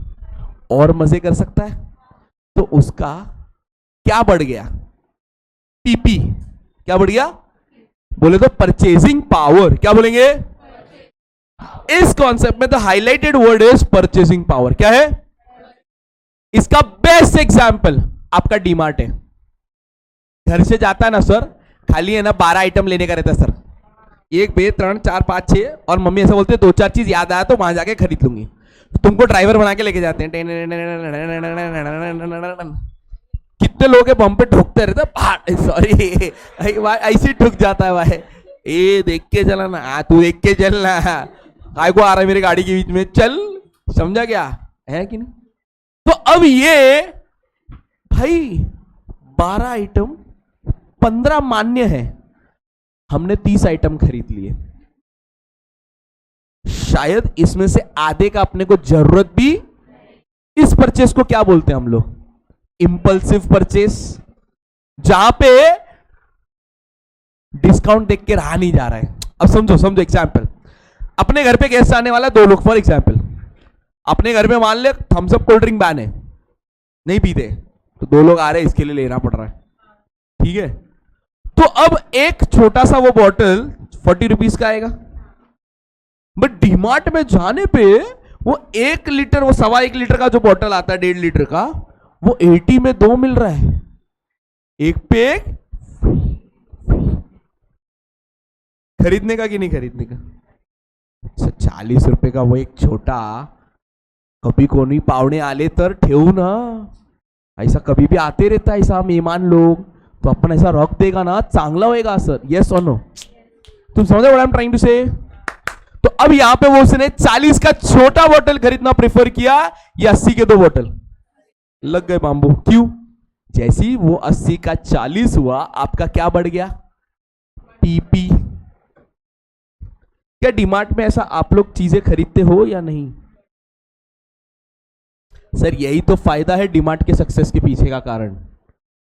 और मजे कर सकता है? तो उसका क्या बढ़ गया? पीपी। क्या बढ़ गया? बोले तो परचेजिंग पावर। क्या बोलेंगे? इस कॉन्सेप्ट में the highlighted word is purchasing power. क्या है इसका बेस्ट एग्जाम्पल? आपका डीमार्ट है, घर से जाता है ना सर, खाली है ना 12 आइटम लेने का रहता है सर, 1, 2, 3, 4, 5, 6, और मम्मी ऐसा बोलते हैं 2-4 चीज याद आया तो वहां जाके खरीद लूंगी। तुमको ड्राइवर बना के लेके जाते हैं, कितने लोग हैं बम पे ठोकते रहते, सॉरी ऐसे ठुक जाता है भाई, ए देख के चला ना, तू देख के चलना, काय को आ रहा है मेरी गाड़ी के बीच में, चल, समझा क्या है कि नहीं? तो अब ये भाई 12 आइटम, 15 मान्य है, हमने 30 आइटम खरीद लिए, शायद इसमें से आधे का अपने को जरूरत भी। इस परचेस को क्या बोलते हैं हम लोग? इंपल्सिव परचेस, जहां पे डिस्काउंट देख के रहा नहीं जा रहा है। अब समझो एग्जांपल, अपने घर पे गेस्ट आने वाला 2 लोग, फॉर एग्जांपल अपने घर में मान ले Thums Up cold drink ban है, नहीं पीते, तो 2 लोग आ रहे हैं, इसके लिए लेना पड़ रहा है, ठीक है। तो अब एक छोटा सा वो बॉटल 40 रुपीज का आएगा, बट डीमार्ट में जाने पे वो 1 लीटर, वो 1.25 लीटर का जो बॉटल आता है 1.5 लीटर का, वो 80 में 2 मिल रहा है, एक पे एक। खरीदने का कि नहीं खरीदने का? अच्छा, 40 रुपये का वो एक छोटा, कभी कोणी पावणे आले तर ठेवू ना, ऐसा कभी भी आते रहता है ऐसा मेहमान लोग, तो अपन ऐसा रख देगा ना, चांगला होएगा सर। यस और नो? तुम समझे what I am trying to say? तो अब यहां पे वो उसने 40 का छोटा बोतल खरीदना प्रेफर किया या 80 के 2 बोतल? लग गए बांबू। क्यों? जैसी वो 80 का 40 हुआ, आपका क्या बढ़ गया? पीपी। क्या डीमार्ट में ऐसा आप लोग चीजें खरीदते हो या नहीं? सर यही तो फायदा है डीमार्ट के सक्सेस के पीछे का कारण।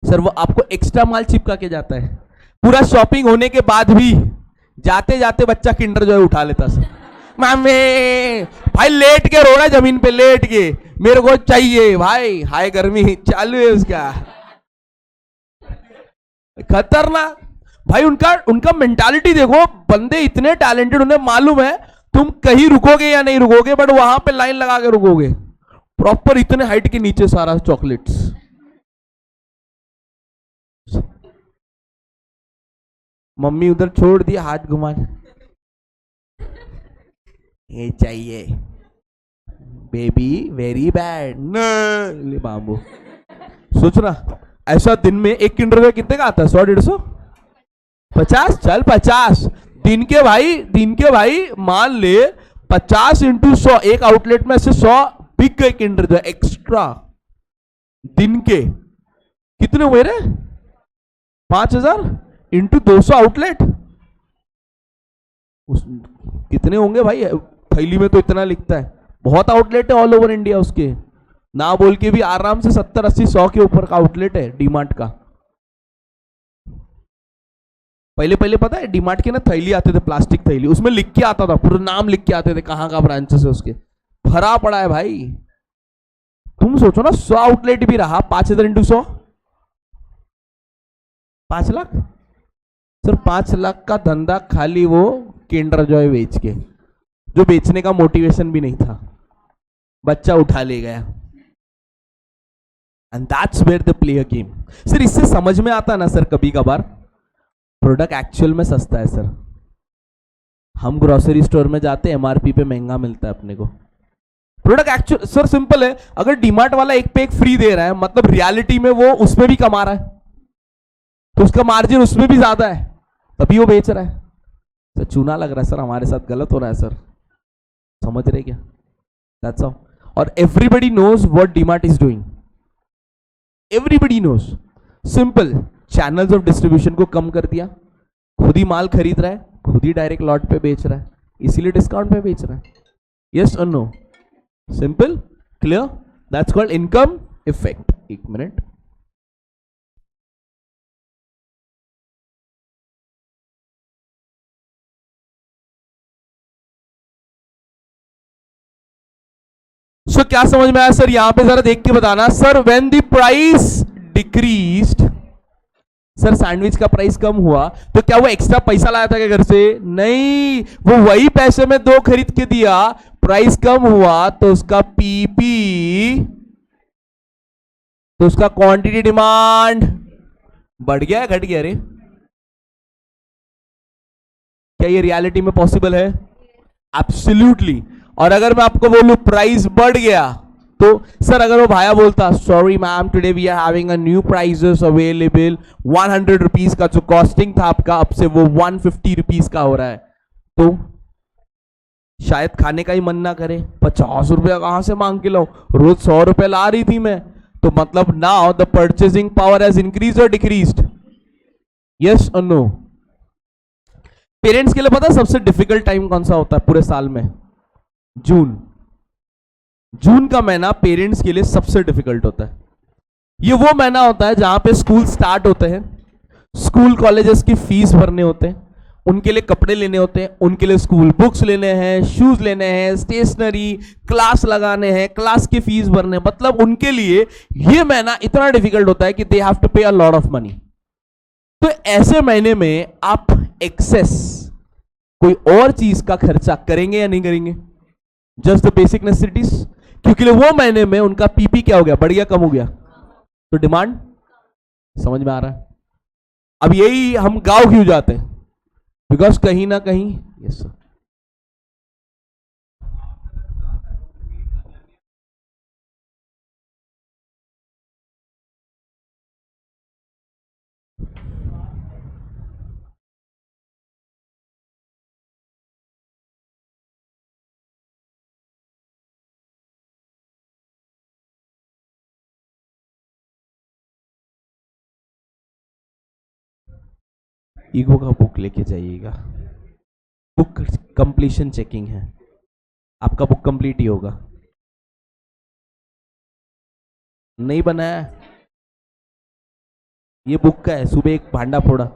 सर वो आपको एक्स्ट्रा माल चिपका के जाता है। पूरा शॉपिंग होने के बाद भी जाते जाते बच्चा किंडर जॉय उठा लेता सर। मामे भाई लेट के रो रहा है जमीन पे, लेट के, मेरे को चाहिए भाई, हाय गर्मी चालू है उसका। खतरनाक भाई, उनका मेंटालिटी देखो। बंदे इतने टैलेंटेड, उन्हें मालूम है तुम कहीं रुकोगे या नहीं रुकोगे, बट वहां पे लाइन लगा के रुकोगे। प्रॉपर इतने हाइट के नीचे सारा चॉकलेट्स। मम्मी उधर छोड़ दिया, हाथ घुमा, ये चाहिए बेबी, वेरी बैड न बाबू। सोच रहा ऐसा दिन में एक किंडर जॉय कितने का आता है? 100-150? 50? चल 50 दिन के भाई मान ले 50 × 100, एक आउटलेट में से 100 बिक गए किंडर जॉय एक्स्ट्रा दिन के। कितने हुए रे? 5000 × 200 आउटलेट, कितने होंगे भाई? थैली में तो इतना लिखता है। बहुत आउटलेट है ऑल ओवर इंडिया उसके, ना बोल के भी आराम से 70, 80, 100 के ऊपर का आउटलेट है डीमार्ट का। पहले पता है डीमार्ट के ना थैली आते थे, प्लास्टिक थैली, उसमें लिख के आता था, पूरा नाम लिख के आते थे कहां का ब्रांचेस है उसके। भरा पड़ा है भाई। तुम सोचो ना 100 आउटलेट भी रहा, 5000 × 100 5 लाख। सर 5 लाख का धंधा खाली वो किंडर जॉय बेच के, जो बेचने का मोटिवेशन भी नहीं था, बच्चा उठा ले गया। And that's where the play a game. Sir इससे समझ में आता ना सर, कभी कभार प्रोडक्ट एक्चुअल में सस्ता है सर। हम ग्रोसरी स्टोर में जाते हैं, एमआरपी पे महंगा मिलता है अपने को प्रोडक्ट। एक्चुअल सर सिंपल है, अगर डीमार्ट वाला एक पे एक फ्री दे रहा है, मतलब रियलिटी में वो उसमें भी कमा रहा है, तो उसका मार्जिन उसमें भी ज्यादा है, तभी वो बेच रहा है। सर चूना लग रहा है सर, हमारे साथ गलत हो रहा है सर, समझ रहे क्या? That's all. और everybody knows what DMart is doing, everybody knows. Simple, channels of distribution को कम कर दिया, खुद ही माल खरीद रहा है, खुद ही डायरेक्ट लॉट पे बेच रहा है, इसीलिए डिस्काउंट पे बेच रहा है। यस और no? Simple, clear? That's called income effect. एक मिनट, सो क्या समझ में आया सर? यहां पे जरा देख के बताना sir. When the price decreased, sir sandwich का प्राइस कम हुआ तो क्या वो एक्स्ट्रा पैसा लाया था क्या घर से? नहीं, वो वही पैसे में 2 खरीद के दिया। प्राइस कम हुआ तो उसका पीपी, तो उसका क्वांटिटी डिमांड बढ़ गया, घट गया रे? क्या ये रियलिटी में पॉसिबल है? एब्सोल्युटली। और अगर मैं आपको बोलूं प्राइस बढ़ गया, तो सर अगर वो भाया बोलता sorry ma'am today we are having a new prices available, 100 rupees का जो कॉस्टिंग था आपका, अब से वो 150 रुपीज का हो रहा है, तो शायद खाने का ही मन ना करे। 50 रुपया कहां से मांग के लाओ, रोज 100 रुपए ला रही थी मैं, तो मतलब now the purchasing power has increase और डिक्रीज्ड? यस और नो? पेरेंट्स के लिए पता है सबसे डिफिकल्ट टाइम कौन सा होता है पूरे साल में? जून। जून का महीना पेरेंट्स के लिए सबसे डिफिकल्ट होता है। ये वो महीना होता है जहां पे स्कूल स्टार्ट होते हैं, स्कूल कॉलेजेस की फीस भरने होते हैं, उनके लिए कपड़े लेने होते हैं, उनके लिए स्कूल बुक्स लेने हैं, शूज लेने हैं, स्टेशनरी, क्लास लगाने हैं, क्लास की फीस भरने, मतलब उनके लिए ये महीना इतना डिफिकल्ट होता है कि दे हैव टू पे अ लॉट ऑफ मनी। तो ऐसे महीने में आप एक्सेस कोई और चीज का खर्चा करेंगे या नहीं करेंगे? जस्ट द बेसिक नेसेसिटीज, क्योंकि वो महीने में उनका पीपी क्या हो गया, बढ़ गया कम हो गया, तो डिमांड समझ में आ रहा है। अब यही हम गांव क्यों जाते हैं, बिकॉज कहीं ना कहीं, यस सर, ईगो का बुक लेके जाइएगा। बुक कंप्लीशन चेकिंग है, आपका बुक कंप्लीट ही होगा। नहीं बनाया, ये बुक का है। सुबह एक भांडा फोड़ा,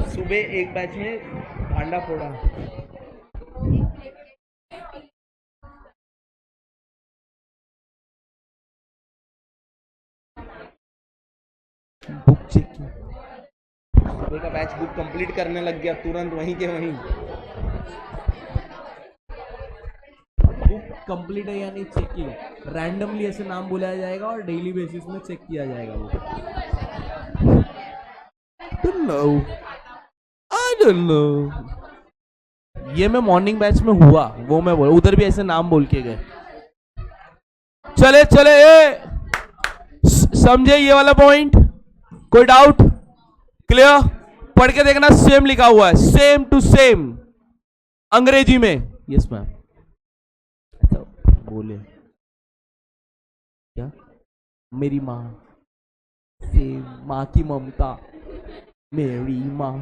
सुबह एक बैच में भांडा फोड़ा। बुक चेकिंग, सुबह का बैच बुक कंप्लीट करने लग गया तुरंत वहीं के वहीं। बुक कंप्लीट है या नहीं चेकिंग, रैंडमली ऐसे नाम बुलाया जाएगा और डेली बेसिस में चेक किया जाएगा वो। I don't know। ये मैं मॉर्निंग बैच में हुआ, वो मैं बोल, उधर भी ऐसे नाम बोल के गए। चले चले, समझे ये वाला पॉइंट? कोई डाउट? क्लियर? पढ़ के देखना, सेम लिखा हुआ है, सेम टू सेम अंग्रेजी में। Yes ma'am. बोले क्या? मेरी माँ से, माँ की ममता, मेरी माँ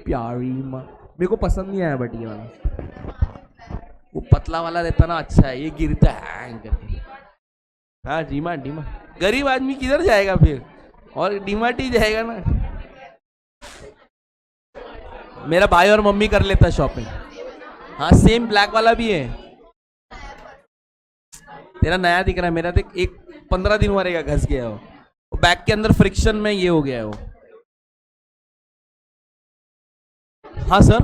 प्यारी माँ। मेरे को पसंद नहीं आया बट ये वाला, वो पतला वाला रहता ना, अच्छा है, ये गिरता है करके। हाँ डीमा डीमा, गरीब आदमी किधर जाएगा फिर, और डीमार्ट ही जाएगा ना। मेरा भाई और मम्मी कर लेता शॉपिंग। हाँ सेम ब्लैक वाला भी है। तेरा नया दिख रहा है, मेरा देख, एक 15 दिन हुआ रहेगा घस गया वो बैग के अंदर, फ्रिक्शन में ये हो गया है वो। हाँ सर,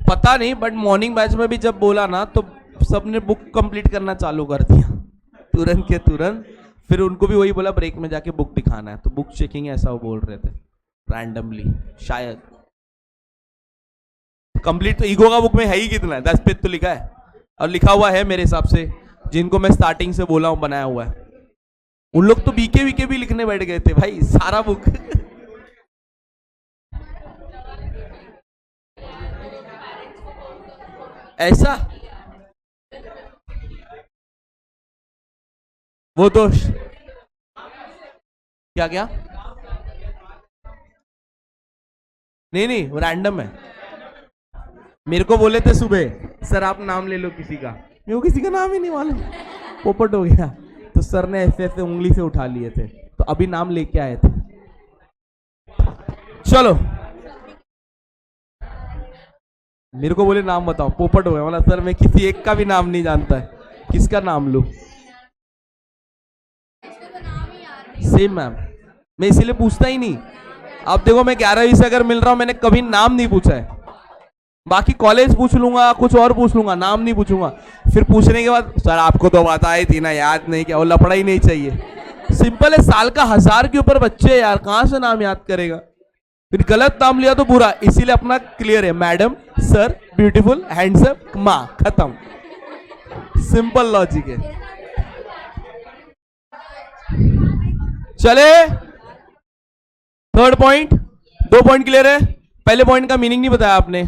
पता नहीं, बट मॉर्निंग बैच में भी जब बोला ना तो सबने बुक कंप्लीट करना चालू कर दिया तुरंत के तुरंत। फिर उनको भी वही बोला ब्रेक में जाके बुक दिखाना है, तो बुक चेकिंग ऐसा वो बोल रहे थे रैंडमली शायद। कंप्लीट तो ईगो का बुक में है ही कितना है, 10 पेज तो लिखा है, और लिखा हुआ है मेरे हिसाब से, जिनको मैं स्टार्टिंग से बोला हूं बनाया हुआ है। उन लोग तो बीके वीके भी लिखने बैठ गए थे भाई, सारा बुक। ऐसा वो तो क्या क्या, नहीं नहीं वो रैंडम है। मेरे को बोले थे सुबह, सर आप नाम ले लो किसी का, मेरे को किसी का नाम ही नहीं मालूम, पोपट हो गया। तो सर ने ऐसे ऐसे उंगली से उठा लिए थे, तो अभी नाम लेके आए थे। चलो, मेरे को बोले नाम बताओ, पोपट हो गया। बोला सर मैं किसी एक का भी नाम नहीं जानता है, किसका नाम लूं? सेम मैम, मैं इसीलिए पूछता ही नहीं। अब देखो मैं 11वीं से अगर मिल रहा हूं, मैंने कभी नाम नहीं पूछा है। बाकी कॉलेज पूछ लूंगा, कुछ और पूछ लूंगा, नाम नहीं पूछूंगा। फिर पूछने के बाद सर आपको तो बताई थी ना, याद नहीं क्या? वो लफड़ा ही नहीं चाहिए। सिंपल है, साल का 1000 के ऊपर बच्चे यार, कहां से नाम याद करेगा? फिर गलत नाम लिया तो बुरा, इसीलिए अपना क्लियर है, मैडम, सर, ब्यूटीफुल, हैंडसम, माँ, खत्म। सिंपल लॉजिक है। चले, थर्ड पॉइंट, 2 पॉइंट क्लियर है। पहले पॉइंट का मीनिंग नहीं बताया आपने।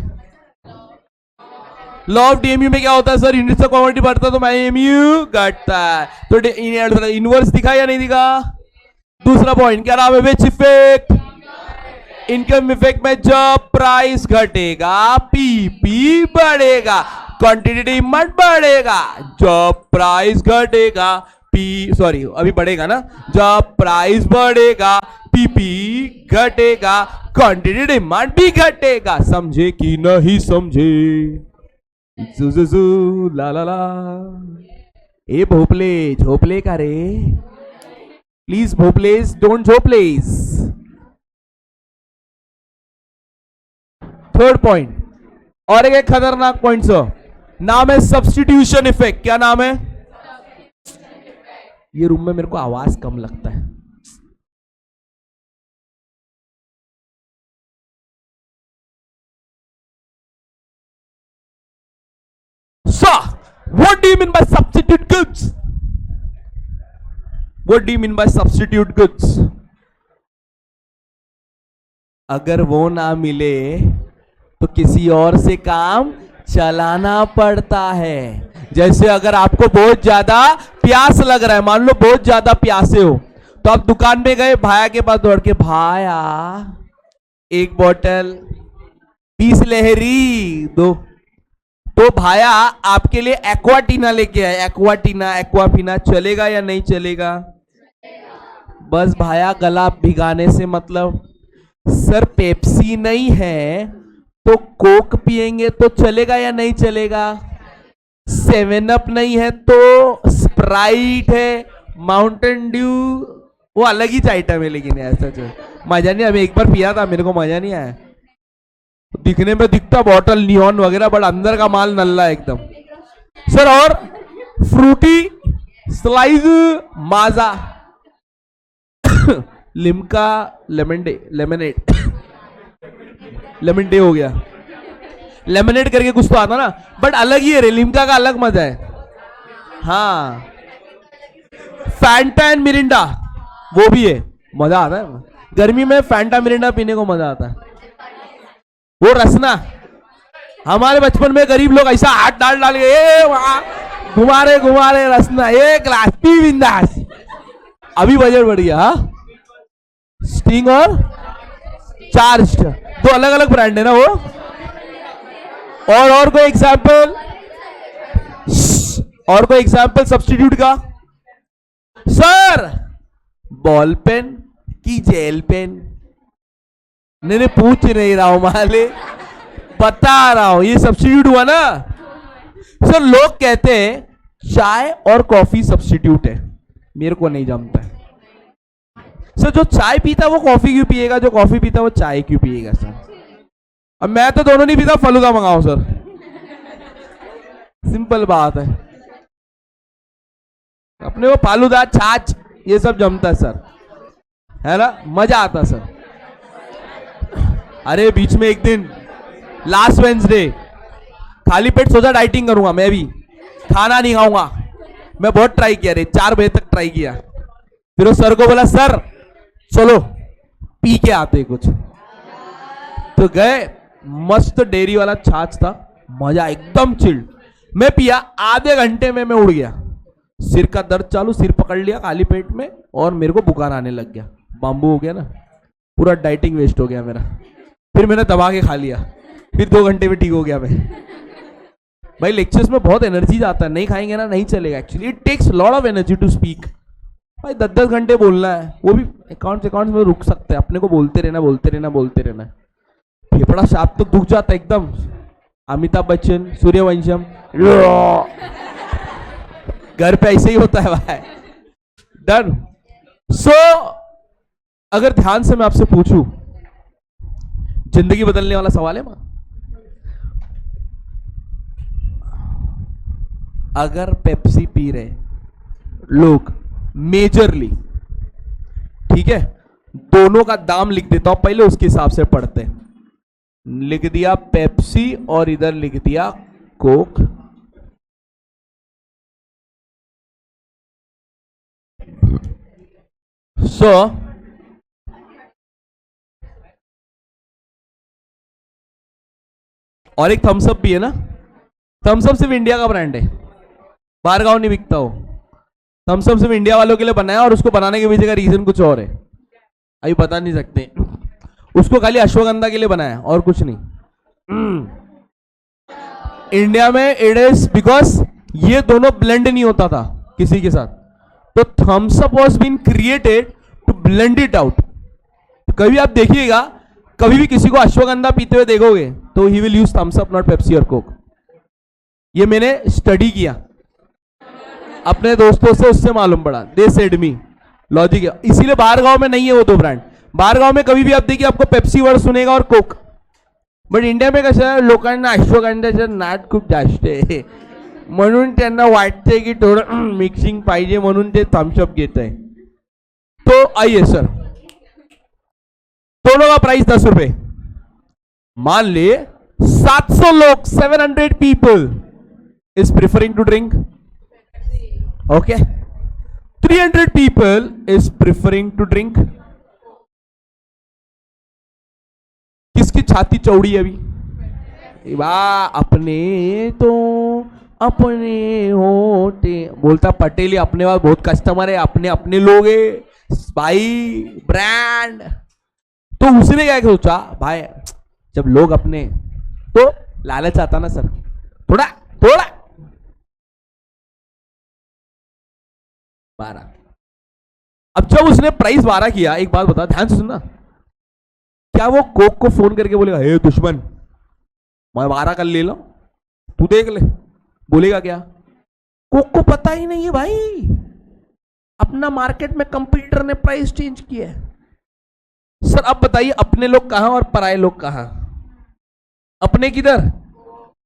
लॉ ऑफ डीएमयू में क्या होता है सर? यूनिट से क्वांटिटी बढ़ता तो एमयू घटता है, तो इनवर्स दिखा या नहीं दिखा? दूसरा पॉइंट क्या नाम है? विच इफेक्ट? इनकम इफेक्ट में जब प्राइस घटेगा पीपी बढ़ेगा, क्वांटिटी डिमांड बढ़ेगा। जब प्राइस घटेगा सॉरी अभी बढ़ेगा ना, जब प्राइस बढ़ेगा पीपी घटेगा, क्वांटिटी डिमांड भी घटेगा। समझे कि नहीं समझे? ला ला ला। ए भोपले, झोपले का रे, प्लीज भोपलेस डोंट झोपलेस। थर्ड पॉइंट, और एक खतरनाक पॉइंट सर, नाम है सब्स्टिट्यूशन इफेक्ट। क्या नाम है? ये रूम में मेरे को आवाज कम लगता है। So, what do you mean by substitute goods? What do you mean by substitute goods? अगर वो ना मिले तो किसी और से काम चलाना पड़ता है। जैसे अगर आपको बहुत ज्यादा प्यास लग रहा है, मान लो बहुत ज्यादा प्यासे हो, तो आप दुकान पे गए, भाया के पास दौड़ के, भाया एक बोतल 20 लहरी दो, तो भाया आपके लिए एक्वाटीना लेके आए। एक्वाटीना, एक्वाफीना चलेगा या नहीं चलेगा? बस भाया गला भिगाने से मतलब। सर पेप्सी नहीं है तो कोक पिएंगे तो चलेगा या नहीं चलेगा? 7 अप नहीं है तो स्प्राइट है, माउंटेन ड्यू, वो अलग ही आइटम है, लेकिन ऐसा मजा नहीं। अभी एक बार पिया था, मेरे को मजा नहीं आया। दिखने में दिखता बॉटल नियॉन वगैरह, बट अंदर का माल नल्ला एकदम। सर और फ्रूटी, स्लाइज, माजा, लिम्का, लेमनेड हो गया, लेमनेड करके कुछ तो आता ना, बट अलग ही है रे, लिम्का का अलग मजा है। हाँ, फैंटा एंड मिरिंडा वो भी है, मजा आता है। गर्मी में फैंटा मिरिंडा पीने को मजा आता है। वो रसना, हमारे बचपन में गरीब लोग ऐसा हाथ डाल डाल के घुमा रहे रसना, एक ग्लास पी बिंदास। अभी बजट बढ़ गया। स्टिंग और चार्ज्ड, दो अलग अलग ब्रांड है ना वो। और कोई एग्जाम्पल, सब्स्टिट्यूट का? सर बॉल पेन की जेल पेन? नहीं पूछ नहीं रहा हूं, माले बता रहा हूं, ये सब्स्टिट्यूट हुआ ना। सर लोग कहते हैं चाय और कॉफी सब्स्टिट्यूट है, मेरे को नहीं जमता है। सर जो चाय पीता वो कॉफी क्यों पिएगा, जो कॉफी पीता वो चाय क्यों पिएगा? सर अब मैं तो दोनों नहीं पीता, फलूदा मंगाओ सर, सिंपल बात है। अपने वो फालूदा, छाछ, ये सब जमता है सर, है ना, मजा आता सर। अरे बीच में एक दिन लास्ट वेडनेसडे खाली पेट सोचा डाइटिंग करूंगा, मैं भी खाना नहीं खाऊंगा। मैं बहुत ट्राई किया रे, 4 बजे तक ट्राई किया। फिर वो सर को बोला सर चलो पी के आते कुछ, तो गए। मस्त डेयरी वाला छाछ था, मजा एकदम चिल्ड। मैं पिया, आधे घंटे में मैं उड़ गया, सिर का दर्द चालू, सिर पकड़ लिया खाली पेट में, और मेरे को बुखार आने लग गया। बाम्बू हो गया ना, पूरा डाइटिंग वेस्ट हो गया मेरा। फिर मैंने दबा के खा लिया, फिर 2 घंटे में ठीक हो गया मैं। भाई लेक्चर्स में बहुत एनर्जी जाता है, नहीं खाएंगे ना नहीं चलेगा। Actually it takes lot of energy to speak. भाई 10-10 घंटे बोलना है, वो भी अकाउंट्स में रुक सकते हैं, अपने को बोलते रहना। फेफड़ा शाप तो दुख जाता है एकदम। अमिताभ बच्चन, सूर्यवंशम, घर पे ऐसे ही होता है भाई। डन। सो अगर ध्यान से मैं आपसे पूछूं, जिंदगी बदलने वाला सवाल है मां, अगर पेप्सी पी रहे लोग मेजरली, ठीक है, दोनों का दाम लिख देता हूं पहले, उसके हिसाब से पढ़ते हैं। लिख दिया पेप्सी और इधर लिख दिया कोक। सो और एक थम्स अप भी है ना। थम्स अप सिर्फ इंडिया का ब्रांड है, बाहर गांव नहीं बिकता हो। थम्स अप सिर्फ इंडिया वालों के लिए बनाया, और उसको बनाने के पीछे का रीजन कुछ और है, अभी बता नहीं सकते। उसको खाली अश्वगंधा के लिए बनाया और कुछ नहीं। इंडिया में इट इज बिकॉज ये दोनों ब्लेंड नहीं होता था किसी के साथ, तो Thums Up was been created to blend it out. कभी आप देखिएगा, कभी भी किसी को अश्वगंधा पीते हुए देखोगे तो he will use Thums Up, not Pepsi और कोक। ये मैंने स्टडी किया अपने दोस्तों से, उससे मालूम पड़ा। दे सेड मी लॉजिक है, इसीलिए बाहर गांव में नहीं है वो दो ब्रांड। बाहर गांव में कभी भी आप देखिए आपको पेप्सी वर्ड सुनेगा और कोक, बट इंडिया कसं लोकांना अश्वगंधाचं नाद खूप जास्त आहे, म्हणून त्यांना वाटतंय की थोडं मिक्सिंग पाहिजे, म्हणून ते थम्सअप घेत आहे. तो आइए सर, दोनों का प्राइस 10 रुपए. मान लिए 700 लोग, 700 people is preferring to drink. Okay, 300 people is preferring to drink. किसकी छाती चौड़ी है अभी? वाह, अपने तो अपने होते बोलता पटेल ही अपने पास बहुत कस्टमर है, अपने अपने लोग है भाई, ब्रांड. तो उसने क्या सोचा भाई, जब लोग अपने तो लालच आता ना सर, थोड़ा थोड़ा 12. अब जब उसने प्राइस 12 किया, एक बात बता, ध्यान से सुनना, क्या वो कोक को फोन करके बोलेगा हे दुश्मन मैं 12 कर ले लो, तू देख ले, बोलेगा क्या? कोक को पता ही नहीं है भाई, अपना मार्केट में कंपटीटर ने प्राइस चेंज किया है. सर अब बताइए, अपने लोग कहां और पराये लोग कहां? अपने किधर?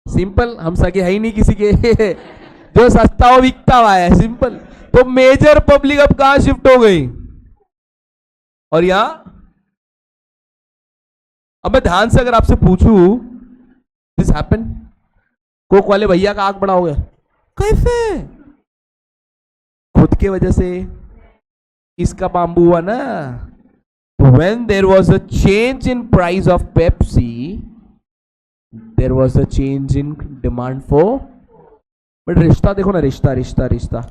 सिंपल, हम सके है ही नहीं किसी के जो सस्ता हो बिकता हुआ है, सिंपल. तो मेजर पब्लिक अब कहां शिफ्ट हो गई? और यहां अब मैं ध्यान से अगर आपसे पूछूं दिस हैपन, कोक वाले भैया का आंख बड़ा हो गया, कैसे? खुद के वजह से इसका बाम्बू हुआ ना. When there was a change in price of Pepsi, there was a change in demand for. But रिश्ता देखो ना, रिश्ता रिश्ता रिश्ता.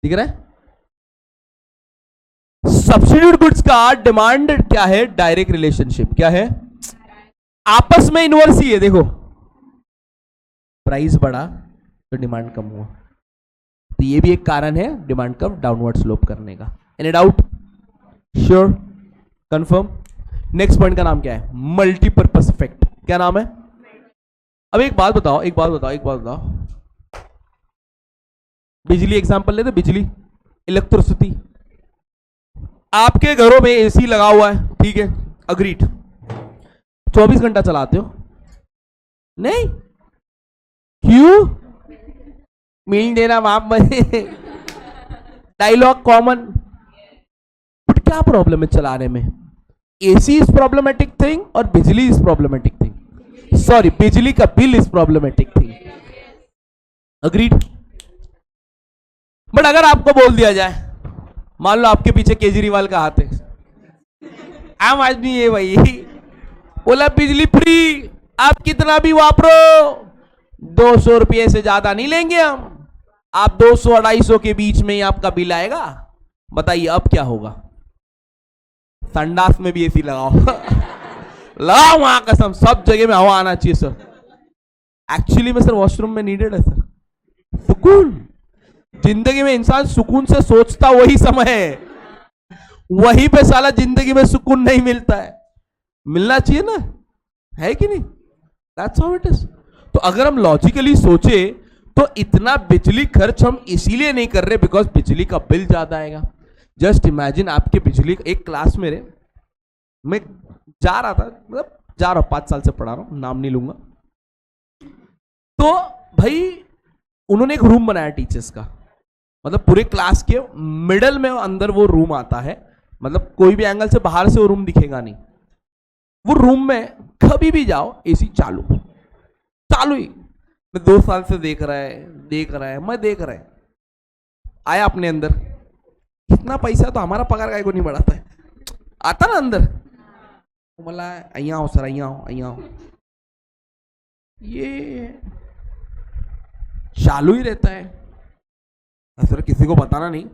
दिख रहा है? सब्स्टिट्यूट गुड्स का डिमांड क्या है? Direct relationship. क्या है? आपस में इनवर्स ही है. देखो, प्राइस बढ़ा तो डिमांड कम हुआ, तो ये भी एक कारण है डिमांड का डाउनवर्ड स्लोप करने का. Any doubt? Sure? Confirm? Next point का नाम क्या है? Multipurpose effect. क्या नाम है? अब एक बात बताओ, एक बात बताओ, एक बात बताओ, बिजली एग्जांपल लेते, बिजली, इलेक्ट्रिसिटी. आपके घरों में एसी लगा हुआ है, ठीक है, अग्रीड, 24 घंटा चलाते हो? नहीं. क्यों? मिल देना माप में डायलॉग कॉमन. बट क्या प्रॉब्लम है चलाने में? एसी इज प्रॉब्लमेटिक थिंग और बिजली इज प्रॉब्लमेटिक थिंग. सॉरी, बिजली का bill is problematic thing. Agreed? But अगर आपको बोल दिया जाए, मान लो आपके पीछे केजरीवाल का हाथ है, आम आदमी है भाई, बोला बिजली फ्री, आप कितना भी वापरो, 200 रुपये से ज्यादा नहीं लेंगे हम, आप 200-250 के बीच में ही आपका बिल आएगा. बताइए अब क्या होगा? संडास में भी एसी लगाओ लगाओ, वहां कसम, सब जगह में हवा आना चाहिए सर. एक्चुअली में सर वॉशरूम में नीडेड है सर. सुकून, जिंदगी में इंसान सुकून से सोचता वही समय है, वहीं पे साला जिंदगी में सुकून नहीं मिलता है. मिलना चाहिए ना, है कि नहीं? That's how it is. तो अगर हम लॉजिकली सोचे तो इतना बिजली खर्च हम इसीलिए नहीं कर रहे बिकॉज बिजली का बिल ज्यादा आएगा. जस्ट इमेजिन आपके बिजली, एक क्लास मेरे, मैं जा रहा था, मतलब जा रहा हूं, 5 साल से पढ़ा रहा हूं, नाम नहीं लूंगा. तो भाई उन्होंने एक रूम बनाया टीचर्स का, मतलब पूरे क्लास के मिडल में अंदर वो रूम आता है, मतलब कोई भी एंगल से बाहर से वो रूम दिखेगा नहीं. वो रूम में कभी भी जाओ एसी चालू चालू ही. मैं 2 साल से देख रहा है, मैं देख रहा है. आया अपने अंदर, इतना पैसा तो हमारा पगार काय को नहीं बढ़ाता है, आता ना अंदर, मला अय्या आओ सर, अय्या आओ, अय्या आओ, ये चालू ही रहता है सर, किसी को बताना नहीं,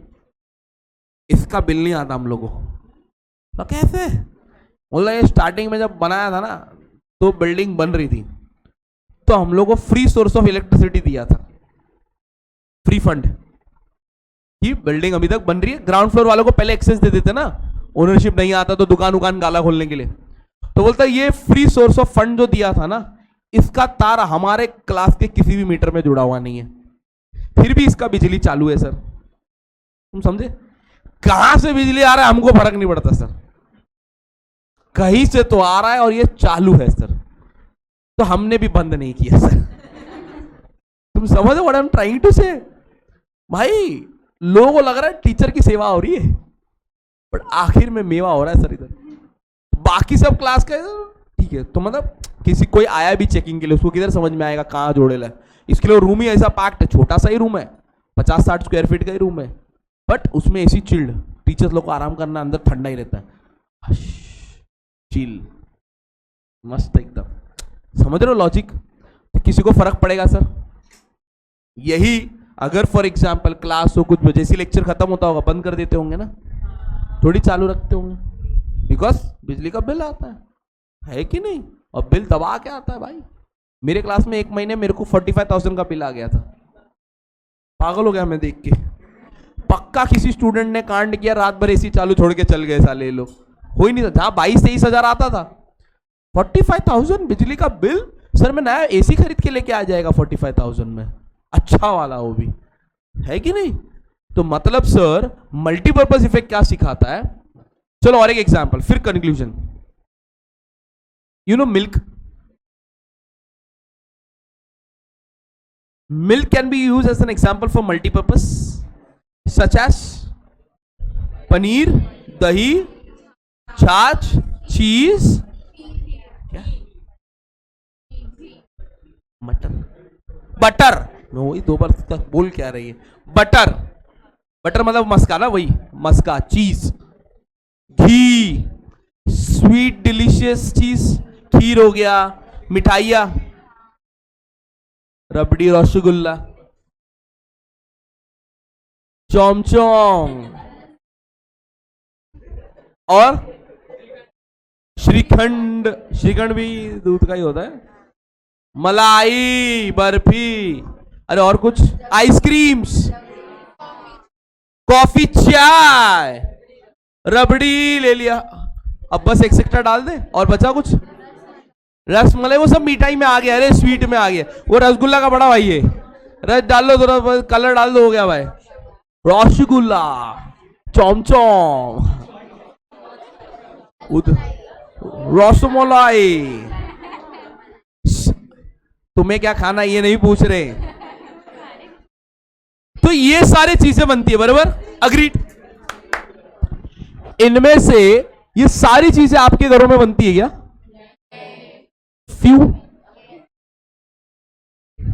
इसका बिल नहीं आता हम लोगों को. तो कैसे? बोला ये स्टार्टिंग में जब बनाया था ना, तो बिल्डिंग बन रही थी, तो हम लोग को फ्री सोर्स ऑफ इलेक्ट्रिसिटी दिया था, फ्री फंड. ये बिल्डिंग अभी तक बन रही है, ग्राउंड फ्लोर वालों को पहले एक्सेस दे देते ना, ओनरशिप नहीं आता तो दुकान गाला खोलने के लिए. तो बोलता ये फ्री सोर्स ऑफ फंड जो दिया था ना, इसका तार हमारे क्लास के किसी भी मीटर में जुड़ा हुआ नहीं है, फिर भी इसका बिजली चालू है सर. तुम समझे? कहां से बिजली आ रहा है हमको फर्क नहीं पड़ता सर, कहीं से तो आ रहा है और ये चालू है सर, तो हमने भी बंद नहीं किया सर। तुम समझो what I am trying to say? भाई लोगों को लग रहा है टीचर की सेवा हो रही है, बट आखिर में मेवा हो रहा है सर इधर। बाकी सब क्लास का ठीक है, तो मतलब किसी कोई आया भी चेकिंग के लिए, उसको किधर समझ में आएगा कहाँ जोड़ेला है? इसके लिए रूम ही ऐसा पैक्ड है, छोटा सा ही रूम है, 50-60 स्क्वायर फीट का ही रूम है, बट उसमें एसी चिल्ड, टीचर्स लोग को आराम करना, अंदर ठंडा ही रहता है, चिल मस्त एकदम। समझ रहे हो लॉजिक? किसी को फर्क पड़ेगा सर? यही अगर फॉर एग्जाम्पल क्लास हो, कुछ जैसे लेक्चर खत्म होता होगा बंद कर देते होंगे ना, थोड़ी चालू रखते होंगे, बिकॉज बिजली का बिल आता है कि नहीं? और बिल दबा के आता है भाई। मेरे क्लास में एक महीने मेरे को 45,000 का बिल आ गया था, पागल हो गया मैं देख के। पक्का किसी स्टूडेंट ने कांड किया, रात भर एसी चालू छोड़ के चल गए साले लोग, हो ही नहीं था। जहां 22-23 हजार आता था, 45,000 बिजली का बिल। सर मैं नया एसी खरीद के लेके आ जाएगा 45,000 में, अच्छा वाला वो भी, है कि नहीं? तो मतलब सर मल्टीपर्पज इफेक्ट क्या सिखाता है? चलो और एक एग्जांपल, फिर conclusion. You know milk, milk can be use as an example for multipurpose such as paneer, dahi, chhaachh, चीज, क्या मटर, बटर, वही 2 बार तक बोल क्या रही है, बटर, बटर मतलब मस्का ना, वही मस्का, चीज, घी, स्वीट डिलीशियस चीज, खीर हो गया, मिठाइया, रबड़ी, रसगुल्ला, चौमचौम, और श्रीखंड, श्रीखंड भी दूध का ही होता है, मलाई, बर्फी, अरे और कुछ, आइसक्रीम्स, कॉफी, चाय, रबड़ी ले लिया, अब बस एक्सेट्रा डाल दे, और बचा कुछ, रसमलाई, वो सब मिठाई में आ गया, अरे स्वीट में आ गया, वो रसगुल्ला का बड़ा भाई है, रस डाल दो थोड़ा, कलर डाल दो, हो गया भाई रसगुल्ला, चौमचौम, रसमलाई। तुम्हें क्या खाना ये नहीं पूछ रहे, तो ये सारी चीजें बनती है, बराबर, अग्रीड। इनमें से ये सारी चीजें आपके घरों में बनती है क्या? फ्यू।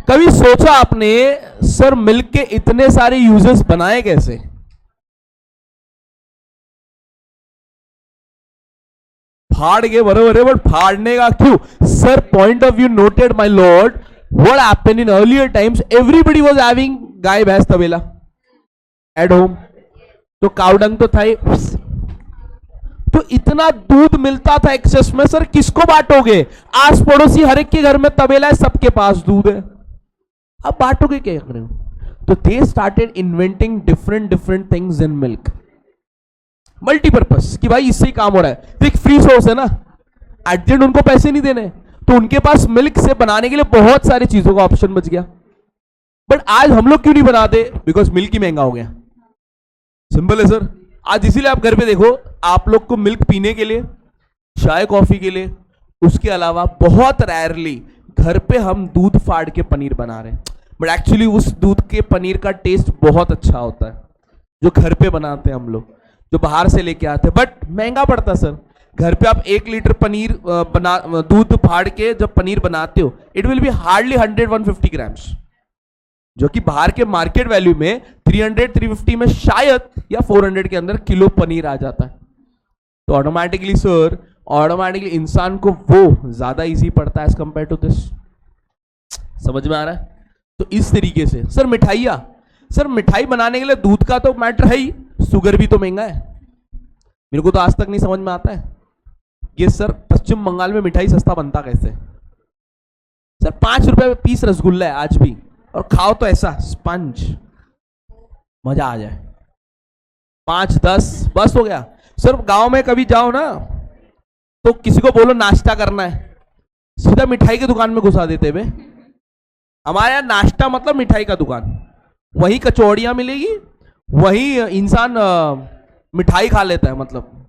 कभी सोचा आपने सर मिल्क के इतने सारे यूजेस बनाए कैसे? फाड़ के बराबर है, बट फाड़ने का क्यों sir? Point of view noted my lord, what happened in earlier times, everybody was having गाय भैंस तबेला एट होम, तो काउडंग तो था ही, तो इतना दूध मिलता था एक्सेस में, सर किसको बांटोगे? आस पड़ोसी हर एक के घर में तबेला है, सबके पास दूध है, अब बांटोगे क्या कर रहे हो? तो they started inventing different things in milk, multipurpose, कि भाई इससे ही काम हो रहा है, तो एक फ्री सोर्स है ना, एट द एंड उनको पैसे नहीं देने, तो उनके पास मिल्क से बनाने के लिए बहुत सारी चीजों का ऑप्शन बच गया। बट आज हम लोग क्यों नहीं बनाते? बिकॉज मिल्क ही महंगा हो गया, सिंपल है सर। आज इसीलिए आप घर पे देखो, आप लोग को मिल्क पीने के लिए, चाय कॉफी के लिए, उसके अलावा बहुत रेयरली घर पे हम दूध फाड़ के पनीर बना रहे हैं, बट एक्चुअली उस दूध के पनीर का टेस्ट बहुत अच्छा होता है जो घर पे बनाते हैं हम लोग, जो बाहर से लेके आते हैं, बट महंगा पड़ता है सर। घर पे आप 1 लीटर पनीर दूध फाड़ के जब पनीर बनाते हो, it will be hardly 100-150 grams, जो कि बाहर के मार्केट वैल्यू में 300-350 में शायद या 400 के अंदर किलो पनीर आ जाता है। तो ऑटोमेटिकली सर, ऑटोमेटिकली इंसान को वो ज्यादा इजी पड़ता है एज कंपेयर टू दिस। समझ में आ रहा है? तो इस तरीके से सर मिठाइया, सर मिठाई बनाने के लिए दूध का तो मैटर है ही, शुगर भी तो महंगा है। मेरे को तो आज तक नहीं समझ में आता है ये सर पश्चिम बंगाल में मिठाई सस्ता बनता कैसे? सर 5 रुपए में पीस रसगुल्ला है आज भी, और खाओ तो ऐसा स्पंज, मजा आ जाए। 5-10 बस हो गया। सर गांव में कभी जाओ ना तो किसी को बोलो नाश्ता करना है, सीधा मिठाई की दुकान में घुसा देते बे। हमारे यहाँ नाश्ता मतलब मिठाई का दुकान, वही कचौड़ियां मिलेगी, वही इंसान मिठाई खा लेता है, मतलब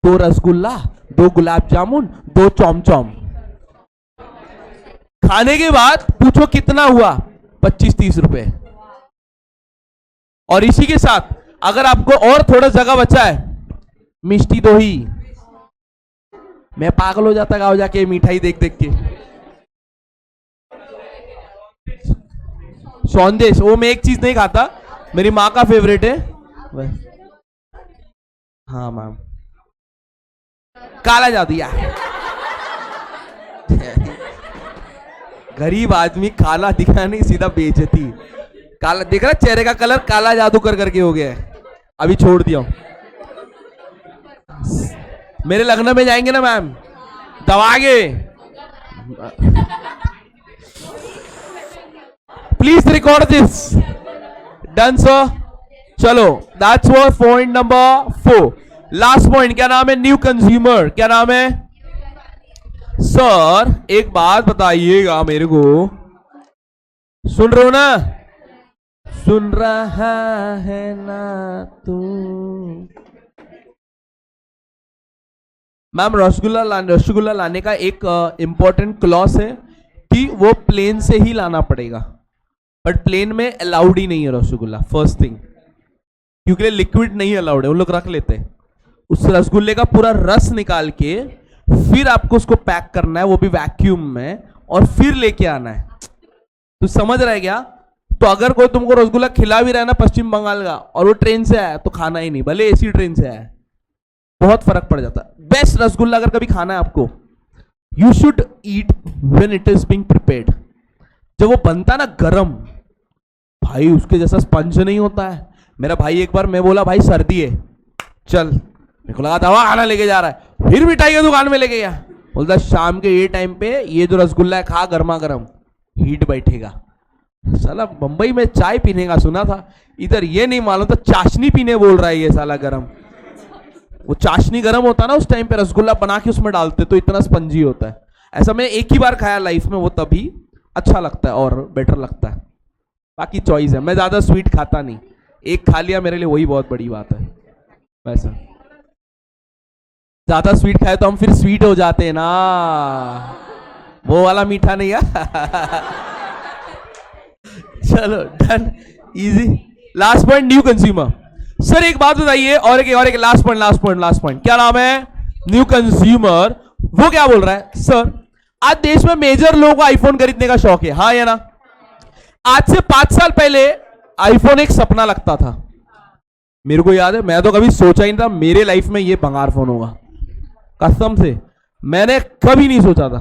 2 रसगुल्ला, 2 गुलाब जामुन, 2 चौम खाने के बाद पूछो कितना हुआ, 25-30 रुपए। और इसी के साथ अगर आपको और थोड़ा जगह बचा है, मिष्टी दो ही। मैं पागल हो जाता गाँव जाके मिठाई देख देख के। सौंदेश, वो मैं एक चीज नहीं खाता, मेरी माँ का फेवरेट है। हाँ मैम, काला जादू यार। गरीब आदमी काला दिखा नहीं, सीधा बेइज्जती। काला देख रहा, चेहरे का कलर काला जादू कर करके हो गया है। अभी छोड़ दिया हूं। मेरे लग्न में जाएंगे ना मैम, दबागे। Please record this. Done sir. चलो, that's what point number 4। Last point क्या नाम है? New consumer. क्या नाम है सर? एक बात बताइएगा मेरे को, सुन रहे हो ना? सुन रहा है ना तू? मैम, रसगुल्ला लाने का एक इंपॉर्टेंट क्लॉज है कि वो प्लेन से ही लाना पड़ेगा, बट प्लेन में अलाउड ही नहीं है रसगुल्ला, फर्स्ट थिंग, क्योंकि लिक्विड नहीं अलाउड है, वो लोग रख लेते हैं। उस रसगुल्ले का पूरा रस निकाल के फिर आपको उसको पैक करना है, वो भी वैक्यूम में, और फिर लेके आना है। तो समझ रहे क्या? तो अगर कोई तुमको रसगुल्ला खिला भी रहा है ना पश्चिम बंगाल का, और वो ट्रेन से आया, तो खाना ही नहीं, भले एसी ट्रेन से आया। बहुत फर्क पड़ जाता है। बेस्ट रसगुल्ला अगर कभी खाना है आपको, you should eat when it is being prepared. जब वो बनता ना गरम, भाई उसके जैसा स्पंज नहीं होता है। मेरा भाई एक बार, मैं बोला भाई सर्दी है, चल, मेरे को लगा दवा खाना लेके जा रहा है, फिर मिठाई की दुकान में लेके गया। बोलता शाम के ये टाइम पे ये जो रसगुल्ला है खा, गर्मा गर्म, हीट बैठेगा। साला बंबई में चाय पीने का सुना था, इधर ये नहीं मालूम था चाशनी पीने बोल रहा है ये साला गरम। वो चाशनी गरम होता ना उस टाइम पे, रसगुल्ला बना के उसमें डालते तो इतना स्पंजी होता है। ऐसा मैंने एक ही बार खाया लाइफ में, वो तभी अच्छा लगता है और बेटर लगता है। बाकी चॉइस है, मैं ज्यादा स्वीट खाता नहीं, एक खा लिया मेरे लिए वही बहुत बड़ी बात है। वैसा ज्यादा स्वीट खाए तो हम फिर स्वीट हो जाते हैं ना, वो वाला मीठा नहीं है। चलो done, easy. Last point, new consumer. Sir एक बात बताइए, और एक लास्ट पॉइंट, क्या नाम है? New consumer. वो क्या बोल रहा है? सर आज देश में मेजर लोगों को आईफोन खरीदने का शौक है, हाँ या ना? आज से 5 साल पहले आईफोन एक सपना लगता था। मेरे को याद है, मैं तो कभी सोचा ही नहीं था मेरे लाइफ में ये भंगार फोन होगा। कसम से मैंने कभी नहीं सोचा था,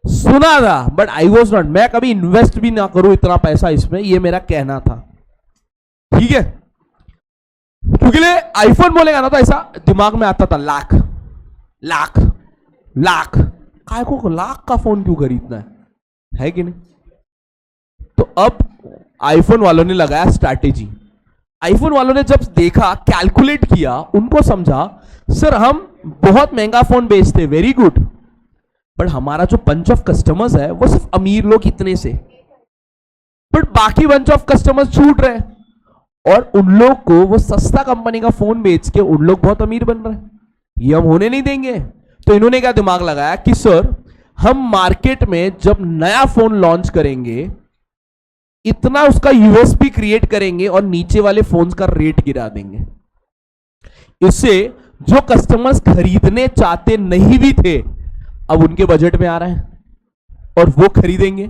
सुना था, बट आई वॉज नॉट, मैं कभी इन्वेस्ट भी ना करूं इतना पैसा इसमें, ये मेरा कहना था। ठीक है, क्योंकि आईफोन बोलेगा ना तो ऐसा दिमाग में आता था, लाख लाख लाख, काय को लाख का फोन क्यों खरीदना है कि नहीं? तो अब आईफोन वालों ने लगाया स्ट्रैटेजी। आईफोन वालों ने जब देखा, कैलकुलेट किया, उनको समझा सर हम बहुत महंगा फोन बेचते, वेरी गुड, बट हमारा जो बंच ऑफ कस्टमर्स है वो सिर्फ अमीर लोग इतने से, बट बाकी बंच ऑफ कस्टमर्स छूट रहे हैं, और उन लोग को वो सस्ता कंपनी का फोन बेच के उन लोग बहुत अमीर बन रहे हैं, ये हम होने नहीं देंगे। तो इन्होंने क्या दिमाग लगाया कि सर हम मार्केट में जब नया फोन लॉन्च करेंगे, इतना उसका यूएसपी क्रिएट करेंगे और नीचे वाले फोन्स का रेट गिरा देंगे। इससे जो कस्टमर्स खरीदने चाहते नहीं भी थे, अब उनके बजट में आ रहा है और वो खरीदेंगे,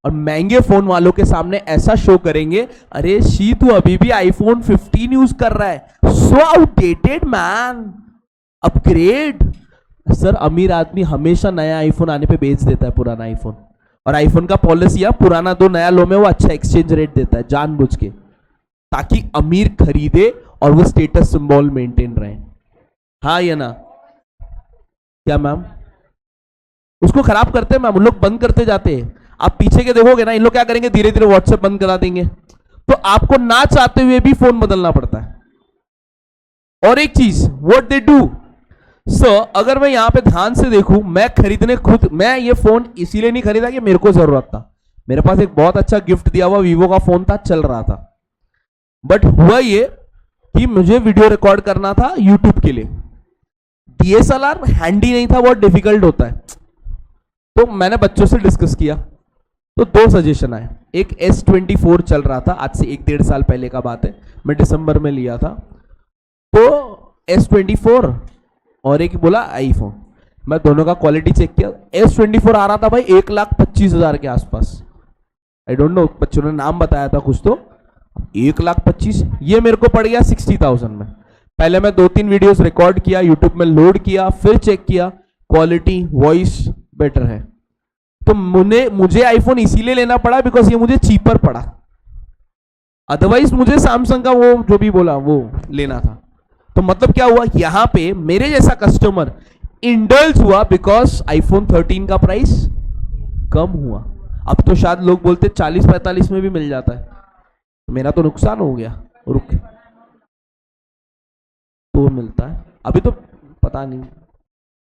और महंगे फोन वालों के सामने ऐसा शो करेंगे, अरे शी तू अभी भी आईफोन 15 यूज कर रहा है, सो आउटडेटेड मैन, अपग्रेड। सर अमीर आदमी हमेशा नया आईफोन आने पे बेच देता है पुराना आईफोन, और आईफोन का पॉलिसी है पुराना दो नया लो में वो अच्छा एक्सचेंज रेट देता है जानबूझ के, ताकि अमीर खरीदे और वो स्टेटस सिंबल मेंटेन रहे। हाँ या ना? क्या मैम? उसको खराब करते हैं मैम, उन लोग बंद करते जाते हैं। आप पीछे के देखोगे ना, इन लोग क्या करेंगे, धीरे धीरे व्हाट्सएप बंद करा देंगे, तो आपको ना चाहते हुए भी फोन बदलना पड़ता है। और एक चीज व्हाट दे डू, सो अगर मैं यहां पे ध्यान से देखूं, मैं खरीदने खुद, मैं ये फोन इसीलिए नहीं खरीदा कि मेरे को जरूरत था, मेरे पास एक बहुत अच्छा गिफ्ट दिया हुआ वीवो का फोन था, चल रहा था, बट हुआ ये कि मुझे वीडियो रिकॉर्ड करना था यूट्यूब के लिए। डीएसएलआर हैंडी नहीं था, बहुत डिफिकल्ट होता है। तो मैंने बच्चों से डिस्कस किया, तो दो सजेशन आए। एक S24 चल रहा था, आज से 1-1.5 साल पहले का बात है, मैं दिसंबर में लिया था। तो S24 और एक बोला आईफोन। मैं दोनों का क्वालिटी चेक किया। S24 आ रहा था भाई 1,25,000 के आसपास। आई डोंट नो, बच्चों ने नाम बताया था कुछ, तो 1,25,000 ये मेरे को पड़ गया 60,000 में। पहले मैं 2-3 वीडियोस रिकॉर्ड किया, यूट्यूब में लोड किया, फिर चेक किया क्वालिटी वॉइस बेटर है। तो मुझे आईफोन इसीलिए लेना पड़ा बिकॉज ये मुझे चीपर पड़ा। अदरवाइज मुझे सैमसंग का वो जो भी बोला वो लेना था। तो मतलब क्या हुआ, यहां पे मेरे जैसा कस्टमर इंडल्ज हुआ बिकॉज आईफोन 13 का प्राइस कम हुआ। अब तो शायद लोग बोलते 40-45 में भी मिल जाता है। मेरा तो नुकसान हो गया। रुक, तो मिलता है अभी तो पता नहीं।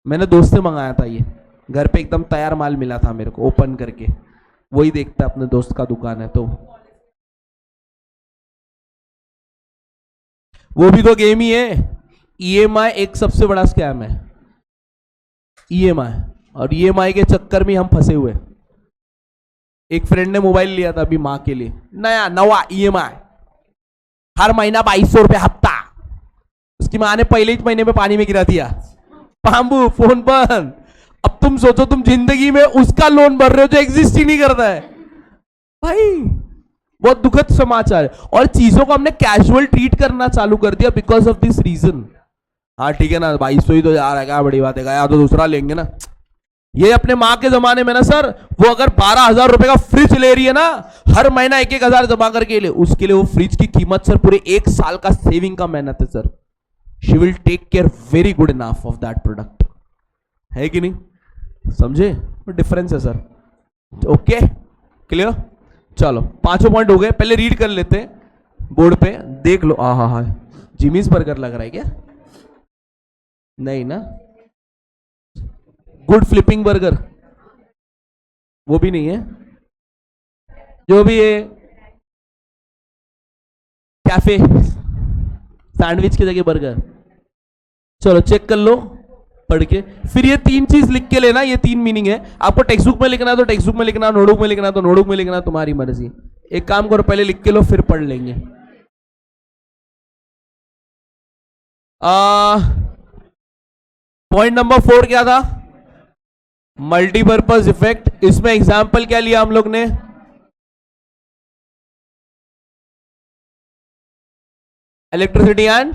मैंने दोस्त से मंगाया था ये, घर पे एकदम तैयार माल मिला था मेरे को ओपन करके। वही देखता अपने दोस्त का दुकान है तो। वो भी तो गेम ही है। ईएमआई एक सबसे बड़ा स्कैम है, ईएमआई। और ईएमआई के चक्कर में हम फंसे हुए। एक फ्रेंड ने मोबाइल लिया था अभी माँ के लिए, नया नवा ईएमआई, हर महीना 2,200 रुपये हफ्ता। उसकी माँ ने पहले ही महीने में पानी में गिरा दिया, पाम्बू फोन बंद। अब तुम सोचो, तुम जिंदगी में उसका लोन भर रहे हो जो एग्जिस्ट ही नहीं करता है भाई। बहुत दुखद समाचार है। और चीजों को हमने कैजुअल ट्रीट करना चालू कर दिया बिकॉज ऑफ दिस रीजन। हाँ ठीक है ना, 2,200 ही तो जा रहा है, क्या बड़ी बात है, या तो दूसरा लेंगे ना। ये अपने माँ के जमाने में ना सर, वो अगर 12,000 रुपए का फ्रिज ले रही है ना, हर महीना 1-1 हजार जमा करके ले, उसके लिए वो फ्रिज की कीमत सर पूरे 1 साल का सेविंग का मेहनत है sir. She will take care very good enough of that product, है कि नहीं? समझे डिफरेंस है सर। Okay, clear? चलो 5 पॉइंट हो गए, पहले रीड कर लेते हैं बोर्ड पे, देख लो। हा, जिमीज बर्गर लग रहा है क्या? नहीं ना, गुड फ्लिपिंग बर्गर वो भी नहीं है, जो भी है कैफे सैंडविच की जगह बर्गर। चलो चेक कर लो पढ़ के, फिर ये 3 चीज लिख के लेना। ये 3 मीनिंग है। आपको टेक्स्ट बुक में लिखना है तो टेक्स्ट बुक में लिखना, नोटबुक में लिखना तो नोटबुक में लिखना, तुम्हारी मर्जी। एक काम करो, पहले लिख के लो फिर पढ़ लेंगे। पॉइंट नंबर 4 क्या था? Multipurpose effect. इसमें एग्जाम्पल क्या लिया हम लोग ने? Electricity and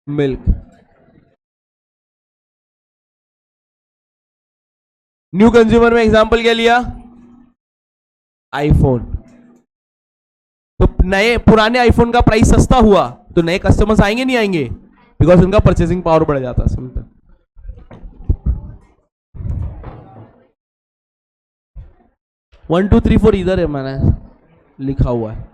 milk. New consumer में एग्जाम्पल क्या लिया? आईफोन। तो नए पुराने आईफोन का प्राइस सस्ता हुआ तो नए कस्टमर्स आएंगे नहीं आएंगे? बिकॉज उनका परचेसिंग पावर बढ़ जाता है। समझते? 1 2 3 4 इधर है, मैंने लिखा हुआ है।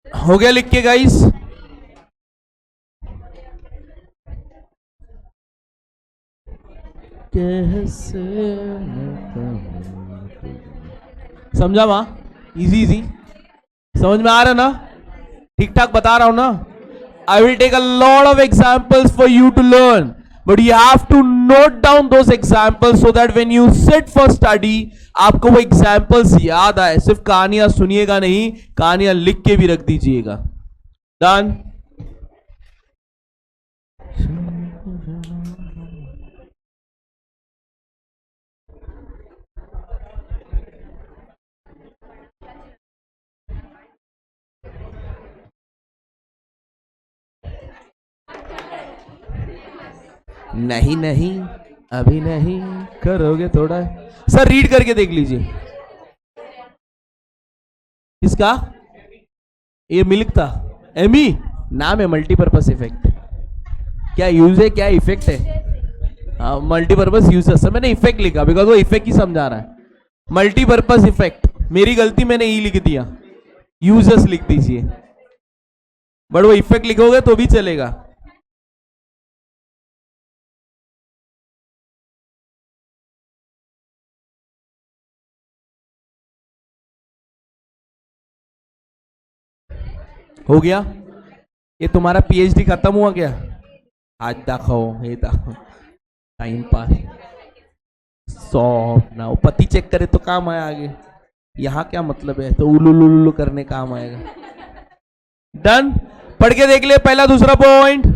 हो गया लिख के गाइस? समझा मां? इजी इजी समझ में आ रहा ना? ठीक ठाक बता रहा हूं ना? I will take a lot of examples for you to learn, but you have to note down those examples so that when you sit for study, आपको वो examples याद आए. सिर्फ कहानियां सुनिएगा नहीं, कहानियां लिख के भी रख दीजिएगा. Done? नहीं नहीं अभी नहीं करोगे थोड़ा. सर रीड करके देख लीजिए. किसका? ये मिल्क था. एमी नाम है मल्टीपर्पज इफेक्ट. क्या यूज है क्या इफेक्ट है? हाँ मल्टीपर्पज यूजर्स. मैंने इफेक्ट लिखा बिकॉज वो इफेक्ट ही समझा रहा है. मल्टीपर्पज इफेक्ट मेरी गलती, मैंने ई लिख दिया. यूजर्स लिख दीजिए, बट वो इफेक्ट लिखोगे तो भी चलेगा. हो गया? ये तुम्हारा पीएचडी खत्म हुआ क्या? आज दाखो हे दाखो टाइम पास. सॉफ्ट ना पति चेक करे तो काम आया आगे. यहां क्या मतलब है? तो उलू करने काम आएगा. डन. पढ़ के देख ले पहला दूसरा पॉइंट.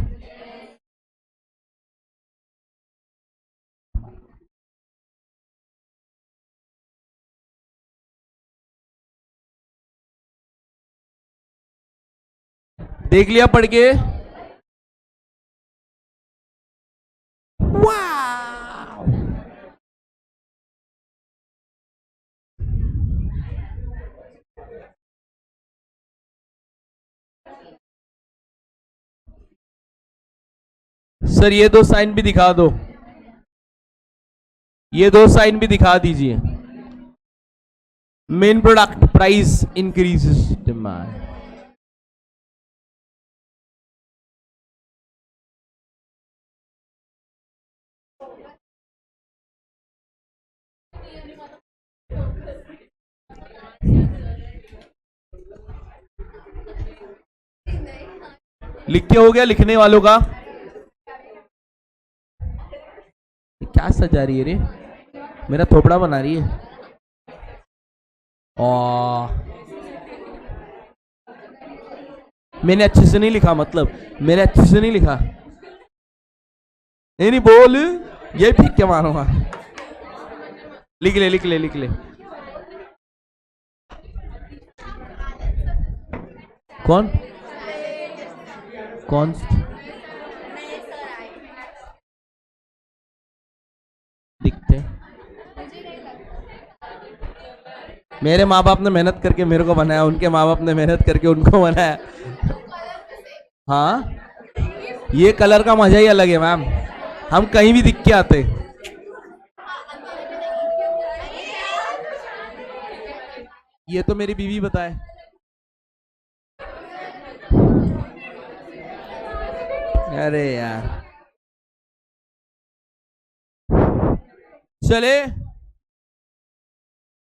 देख लिया पढ़ के? वाव. सर ये दो साइन भी दिखा दो. ये दो साइन भी दिखा दीजिए. Main product price increases demand. लिख के हो गया लिखने वालों का? क्या सजा रही है रे? मेरा थोपड़ा बना रही है. मैंने अच्छे से नहीं लिखा, मतलब मैंने अच्छे से नहीं लिखा. नहीं बोल, ये फेंक के मारूंगा. लिख ले लिख ले लिख ले। कौन कौन दिखते? मेरे माँ बाप ने मेहनत करके मेरे को बनाया, उनके माँ बाप ने मेहनत करके उनको बनाया। हाँ, ये कलर का मजा ही अलग है मैम, हम कहीं भी दिख के आते। ये तो मेरी बीवी बताए। अरे यार, चले।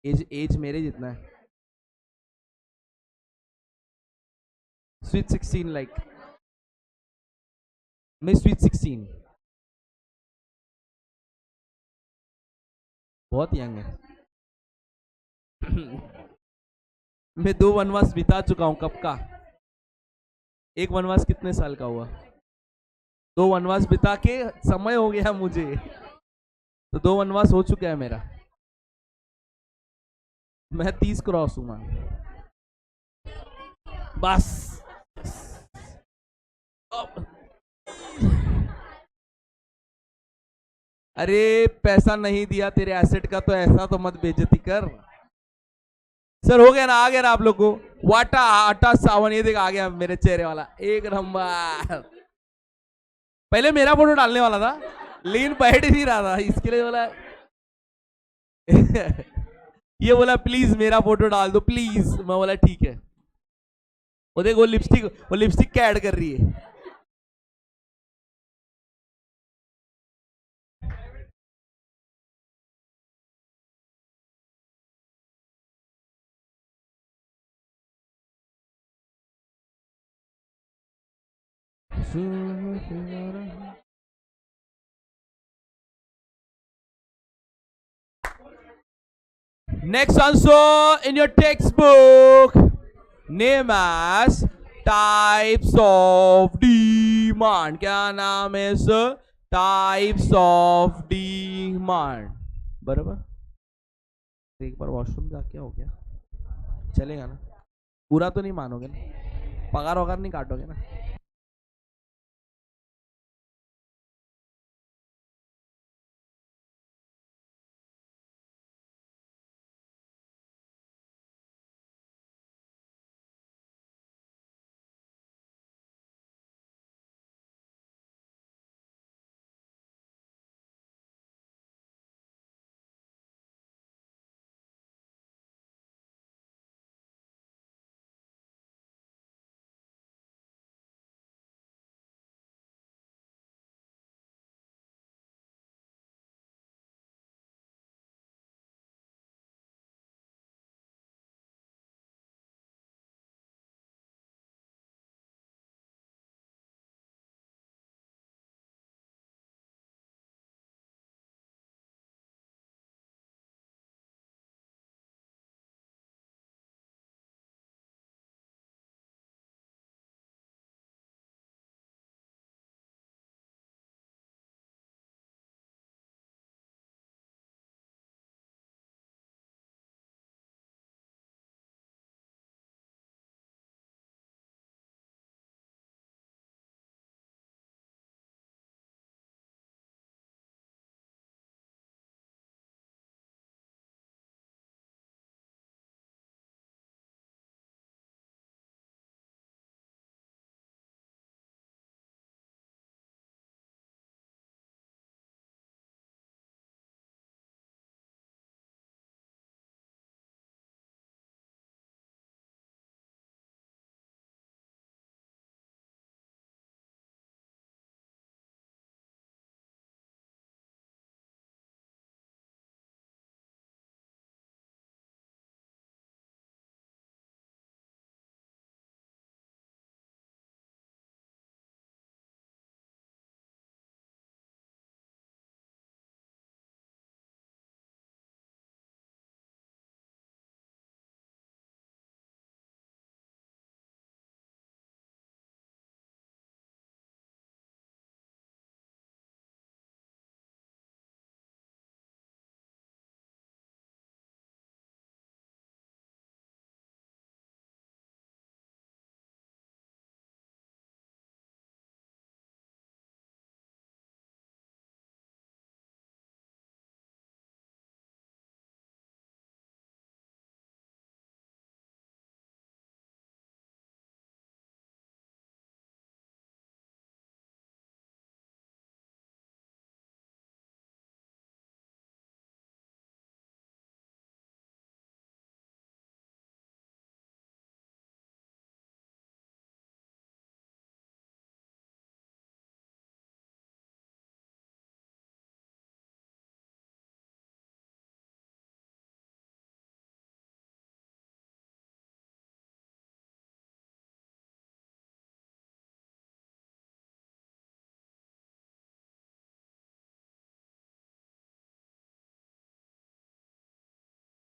एज एज मेरे जितना है। स्वीट 16 लाइक, मैं स्वीट 16 बहुत यंग है। मैं 2 वनवास बिता चुका हूं कब का। एक वनवास कितने साल का हुआ? 2 वनवास बिता के समय हो गया मुझे, तो 2 वनवास हो चुका है मेरा। मैं 30 क्रॉस हूं मैम, बस। अरे पैसा नहीं दिया तेरे एसेट का तो ऐसा तो मत बेइज्जती कर। सर हो गया ना, आ गया ना आप लोग को? वाटा आटा सावन, ये देख आ गया मेरे चेहरे वाला, एक नंबर। पहले मेरा फोटो डालने वाला था, लेकिन बैठ ही नहीं रहा था, इसके लिए बोला। ये बोला प्लीज मेरा फोटो डाल दो प्लीज, मैं बोला ठीक है। वो देख, वो लिपस्टिक क्या ऐड कर रही है। Next answer in your textbook, name as types of demand. क्या नाम है सर? Types of demand. बराबर। एक बार वॉशरूम जाके हो गया, चलेगा ना? पूरा तो नहीं मानोगे ना? पगार वगार नहीं काटोगे ना?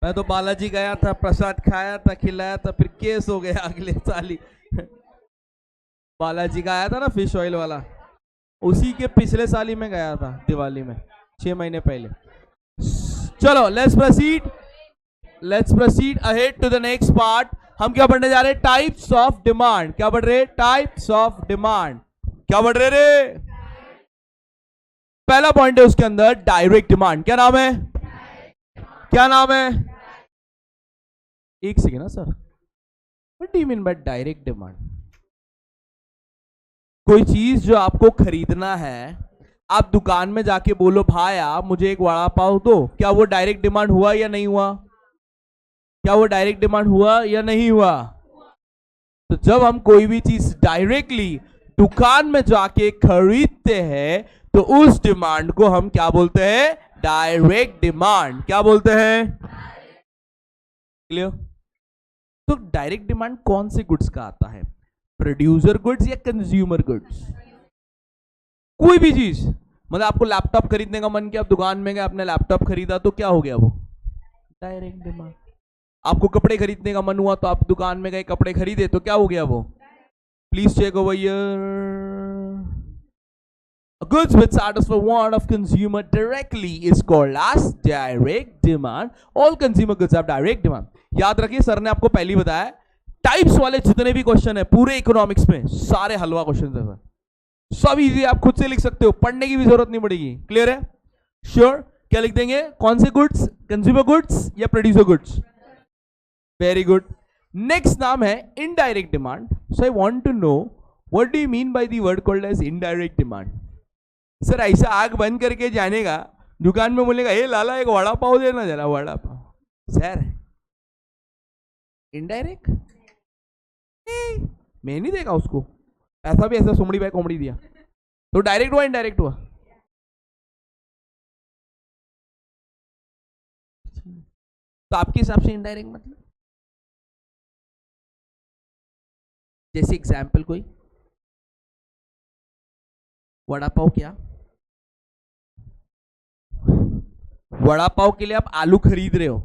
मैं तो बालाजी गया था, प्रसाद खाया था, खिलाया था, फिर केस हो गया अगले साल ही। बालाजी का आया था ना फिश ऑयल वाला, उसी के पिछले साल ही मैं गया था दिवाली में, 6 महीने पहले। चलो let's proceed ahead to the next part. हम क्या पढ़ने जा रहे हैं? Types of demand. क्या पढ़ रहे? Types of demand. क्या पढ़ रहे रे? पहला पॉइंट है उसके अंदर डायरेक्ट डिमांड। क्या नाम है? क्या नाम है? एक सेकेंड ना sir, what do you mean bye direct demand? कोई चीज जो आपको खरीदना है, आप दुकान में जाके बोलो भाई आप मुझे एक वड़ा पाव दो, क्या वो डायरेक्ट डिमांड हुआ या नहीं हुआ? क्या वो डायरेक्ट डिमांड हुआ या नहीं हुआ? तो जब हम कोई भी चीज डायरेक्टली दुकान में जाके खरीदते हैं तो उस डिमांड को हम क्या बोलते हैं? Direct demand. क्या बोलते हैं? क्लियर? तो डायरेक्ट डिमांड कौन से गुड्स का आता है? प्रोड्यूसर गुड्स या कंज्यूमर गुड्स? कोई भी चीज, मतलब आपको लैपटॉप खरीदने का मन किया, आप दुकान में गए, आपने लैपटॉप खरीदा, तो क्या हो गया? वो डायरेक्ट डिमांड। आपको कपड़े खरीदने का मन हुआ तो आप दुकान में गए, कपड़े खरीदे, तो क्या हो गया? वो please check over here. Goods which satisfy want of consumer directly is called as direct demand. All consumer goods have direct demand. याद रखिए, सर ने आपको पहले बताया टाइप्स वाले जितने भी क्वेश्चन है पूरे इकोनॉमिक्स में, सारे हलवा क्वेश्चन है सर, सब इजी, आप खुद से लिख सकते हो, पढ़ने की भी जरूरत नहीं पड़ेगी। क्लियर है? श्योर? क्या लिख देंगे? कौन से गुड्स? कंज्यूमर गुड्स या producer goods? Very good. Next नाम है indirect demand. So I want to know what do you mean by the word called as indirect demand? Sir ऐसा आग बंद करके जाने का, दुकान में बोलेगा हे लाला एक वड़ा पाव देना जरा, वड़ा पाव। सर इनडायरेक्ट मैं नहीं देगा उसको, ऐसा भी ऐसा सुमड़ी भाई कॉमेडी दिया, तो डायरेक्ट हुआ इनडायरेक्ट हुआ? तो आपके हिसाब से इनडायरेक्ट मतलब? जैसे एग्जाम्पल कोई वड़ा पाव, क्या वड़ा पाव के लिए आप आलू खरीद रहे हो,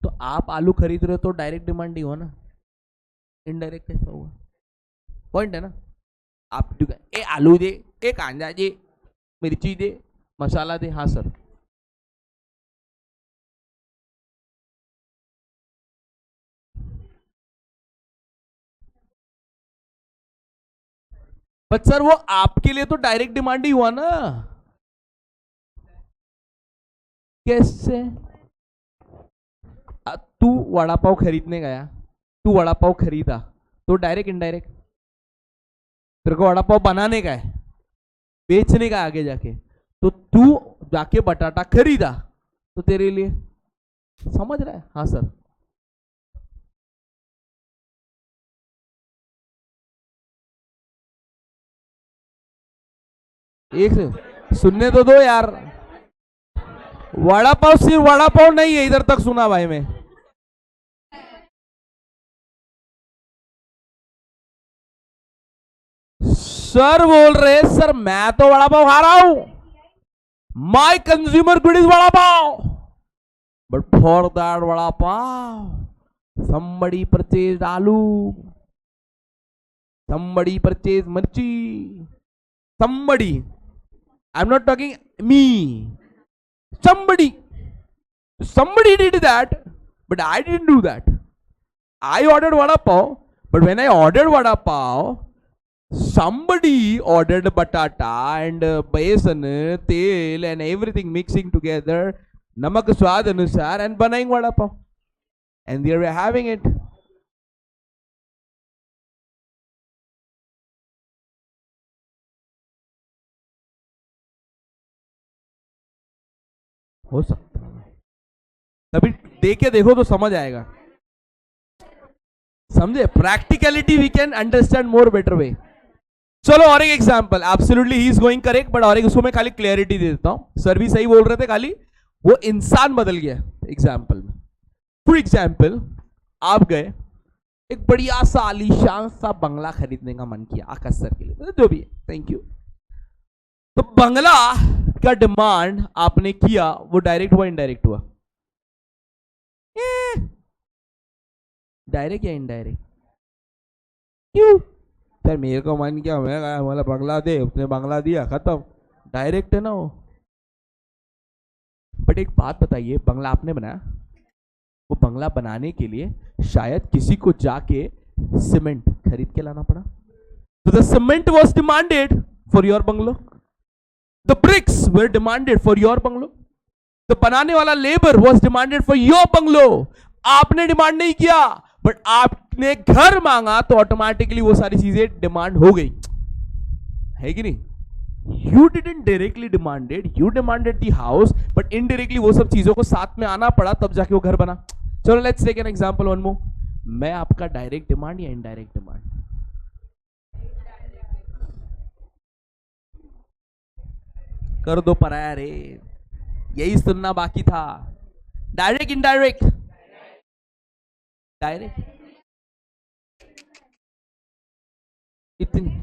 तो आप आलू खरीद रहे हो तो डायरेक्ट डिमांड ही हुआ ना, इनडायरेक्ट कैसा हुआ? पॉइंट है ना? आप ए आलू दे, ए कांदा दे, मिर्ची दे, मसाला दे। हाँ सर, बट सर वो आपके लिए तो डायरेक्ट डिमांड ही हुआ ना। कैसे? तू वड़ा पाव खरीदने गया, तू वड़ा पाव खरीदा, तो डायरेक्ट इनडायरेक्ट? तेरे को वड़ा पाव बनाने का है, बेचने का आगे जाके, तो तू जाके बटाटा खरीदा, तो तेरे लिए, समझ रहा है? हाँ सर। एक सुनने तो दो यार, वड़ा पाव सिर्फ वड़ा पाव नहीं है, इधर तक सुना भाई मैं। सर बोल रहे सर मैं तो वड़ा पाव खा रहा हूं, my consumer good is vada pav, but for that vada pav somebody purchased आलू, somebody purchased मिर्ची, somebody, I'm not talking me, somebody did that, but I didn't do that. I ordered vada pav, but when I ordered vada pav, somebody ordered batata and besan, tel and everything mixing together, namak swad anusar, and banaying vada pav, and they were having it. हो सकता है, तभी देख के देखो तो समझ आएगा, समझे? Practicality we can understand more better way. चलो और एक एग्जांपल, absolutely he is going correct, but और एक उसको मैं खाली क्लियरिटी दे देता हूं। सर भी सही बोल रहे थे, खाली वो इंसान बदल गया एग्जांपल में। फॉर एग्जांपल, आप गए, एक बढ़िया सा आलीशान सा बंगला खरीदने का मन किया आकाश सर के लिए, जो भी है, थैंक यू। तो बंगला का डिमांड आपने किया, वो डायरेक्ट हुआ इनडायरेक्ट हुआ? डायरेक्ट या इनडायरेक्ट? क्यों? सर मेरे को मन किया, मैं कहा बोला बंगला दे, उसने बंगला दिया, खत्म। डायरेक्ट है ना वो। बट एक बात बताइए, बंगला आपने बनाया, वो बंगला बनाने के लिए शायद किसी को जाके सीमेंट खरीद के लाना पड़ा। तो the cement was demanded for your bungalow, the bricks were demanded for your bungalow, तो बनाने वाला labour was demanded for your bungalow. आपने डिमांड नहीं किया, बट आपने घर मांगा तो ऑटोमेटिकली वो सारी चीजें डिमांड हो गई, है कि नहीं? You didn't directly demanded, you demanded the house, but indirectly वो सब चीजों को साथ में आना पड़ा, तब जाके वो घर बना। चलो let's take an example one more. मैं आपका डायरेक्ट डिमांड या इनडायरेक्ट डिमांड? कर दो पराया रे, यही सुनना बाकी था। Direct indirect? डायरेक्ट। इतनी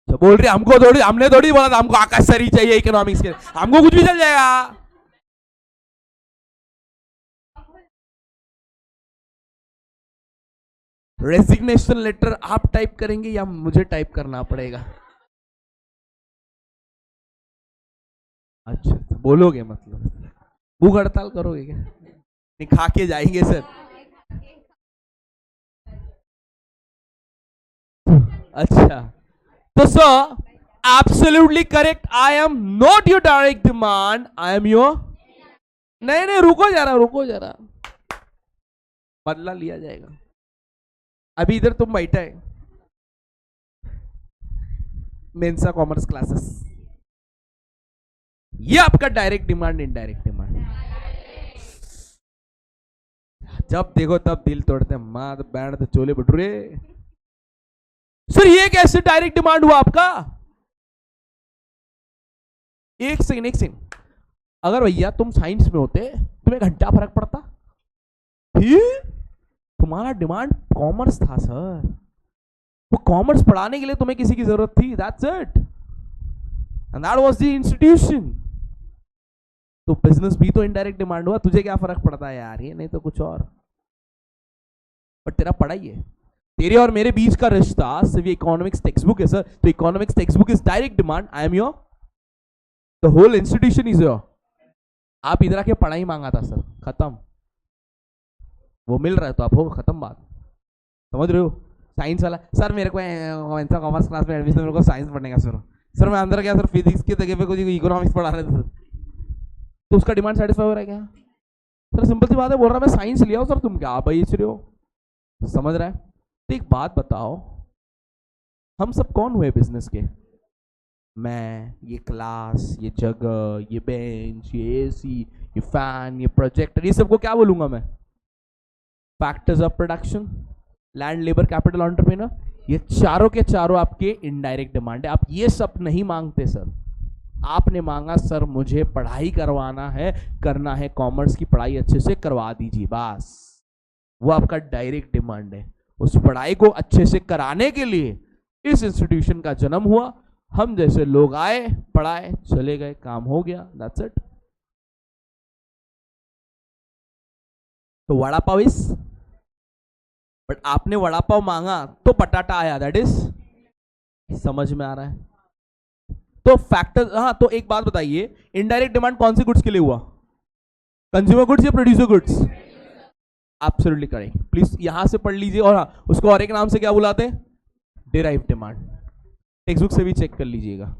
तो बोल रही हमको थोड़ी, हमने थोड़ी बोला था हमको आकाश सर ही चाहिए इकोनॉमिक्स के, हमको कुछ भी चल जाएगा। रेजिग्नेशन लेटर आप टाइप करेंगे या मुझे टाइप करना पड़ेगा? अच्छा बोलोगे, मतलब भूख हड़ताल करोगे क्या? नहीं, खा के जाएंगे सर। अच्छा, तो sir absolutely correct, I am not your direct demand, I am your. नहीं नहीं, रुको जरा, रुको जरा, बदला लिया जाएगा। अभी इधर तुम बैठा है, मेंसा कॉमर्स क्लासेस, ये आपका डायरेक्ट डिमांड इनडायरेक्ट डिमांड? जब देखो तब दिल तोड़ते, मां तो बैंड तो चोले भटूरे। सर ये कैसे डायरेक्ट डिमांड हुआ आपका? एक सेकंड एक सेकंड, अगर भैया तुम साइंस में होते तुम्हें घंटा फर्क पड़ता? फिर तुम्हारा डिमांड कॉमर्स था सर, वो कॉमर्स पढ़ाने के लिए तुम्हें किसी की जरूरत थी, that's it, and that was the institution. तो बिजनेस भी तो इनडायरेक्ट डिमांड हुआ, तुझे क्या फर्क पड़ता है यार, ये नहीं तो कुछ और। बट तेरा पढ़ाई है, तेरे और मेरे बीच का रिश्ता सिर्फ इकोनॉमिक्स टेक्स्ट बुक है सर, तो economics text book is direct demand, I am your, the whole institution is your. आप इधर आके पढ़ाई मांगा था सर, खत्म, वो मिल रहा है तो आप हो, खत्म बात, समझ रहे हो? साइंस वाला सर मेरे को कॉमर्स क्लास में एडमिशन, मेरे को साइंस पढ़ने का सर मैं अंदर गया सर, फिजिक्स की जगह पे कुछ इकोनॉमिक्स पढ़ा रहे थे सर, तो उसका डिमांड सेटिस्फाई हो रहा है क्या? सर सिंपल सी बात है, बोल रहा मैं साइंस लिया हूं सर, तुम क्या बेच रहे हो, समझ रहा है? तो एक बात बताओ, हम सब कौन हुए बिजनेस के? मैं, ये क्लास, ये जगह, ये बेंच, ये एसी, ये फैन, ये प्रोजेक्टर, ये सबको क्या बोलूंगा मैं? Factors of production, land, labour, capital, entrepreneur, ये चारों के चारों आपके इनडायरेक्ट डिमांड है। आप ये सब नहीं मांगते सर, आपने मांगा सर मुझे पढ़ाई करवाना है, करना है कॉमर्स की पढ़ाई अच्छे से करवा दीजिए, बस वो आपका डायरेक्ट डिमांड है। उस पढ़ाई को अच्छे से कराने के लिए इस इंस्टीट्यूशन का जन्म हुआ, हम जैसे लोग आए, पढ़ाए, चले गए, काम हो गया, दैट्स इट। तो वड़ा पाव इस, बट आपने वड़ा पाव मांगा तो पटाटा आया, दैट इज, समझ में आ रहा है? तो फैक्टर, हाँ, तो एक बात बताइए, इनडायरेक्ट डिमांड कौन से गुड्स के लिए हुआ? कंज्यूमर गुड्स या producer goods? Absolutely correct, please यहां से पढ़ लीजिए, और हाँ, उसको और एक नाम से क्या बुलाते हैं? डिराइव डिमांड, टेक्स्ट बुक से भी चेक कर लीजिएगा।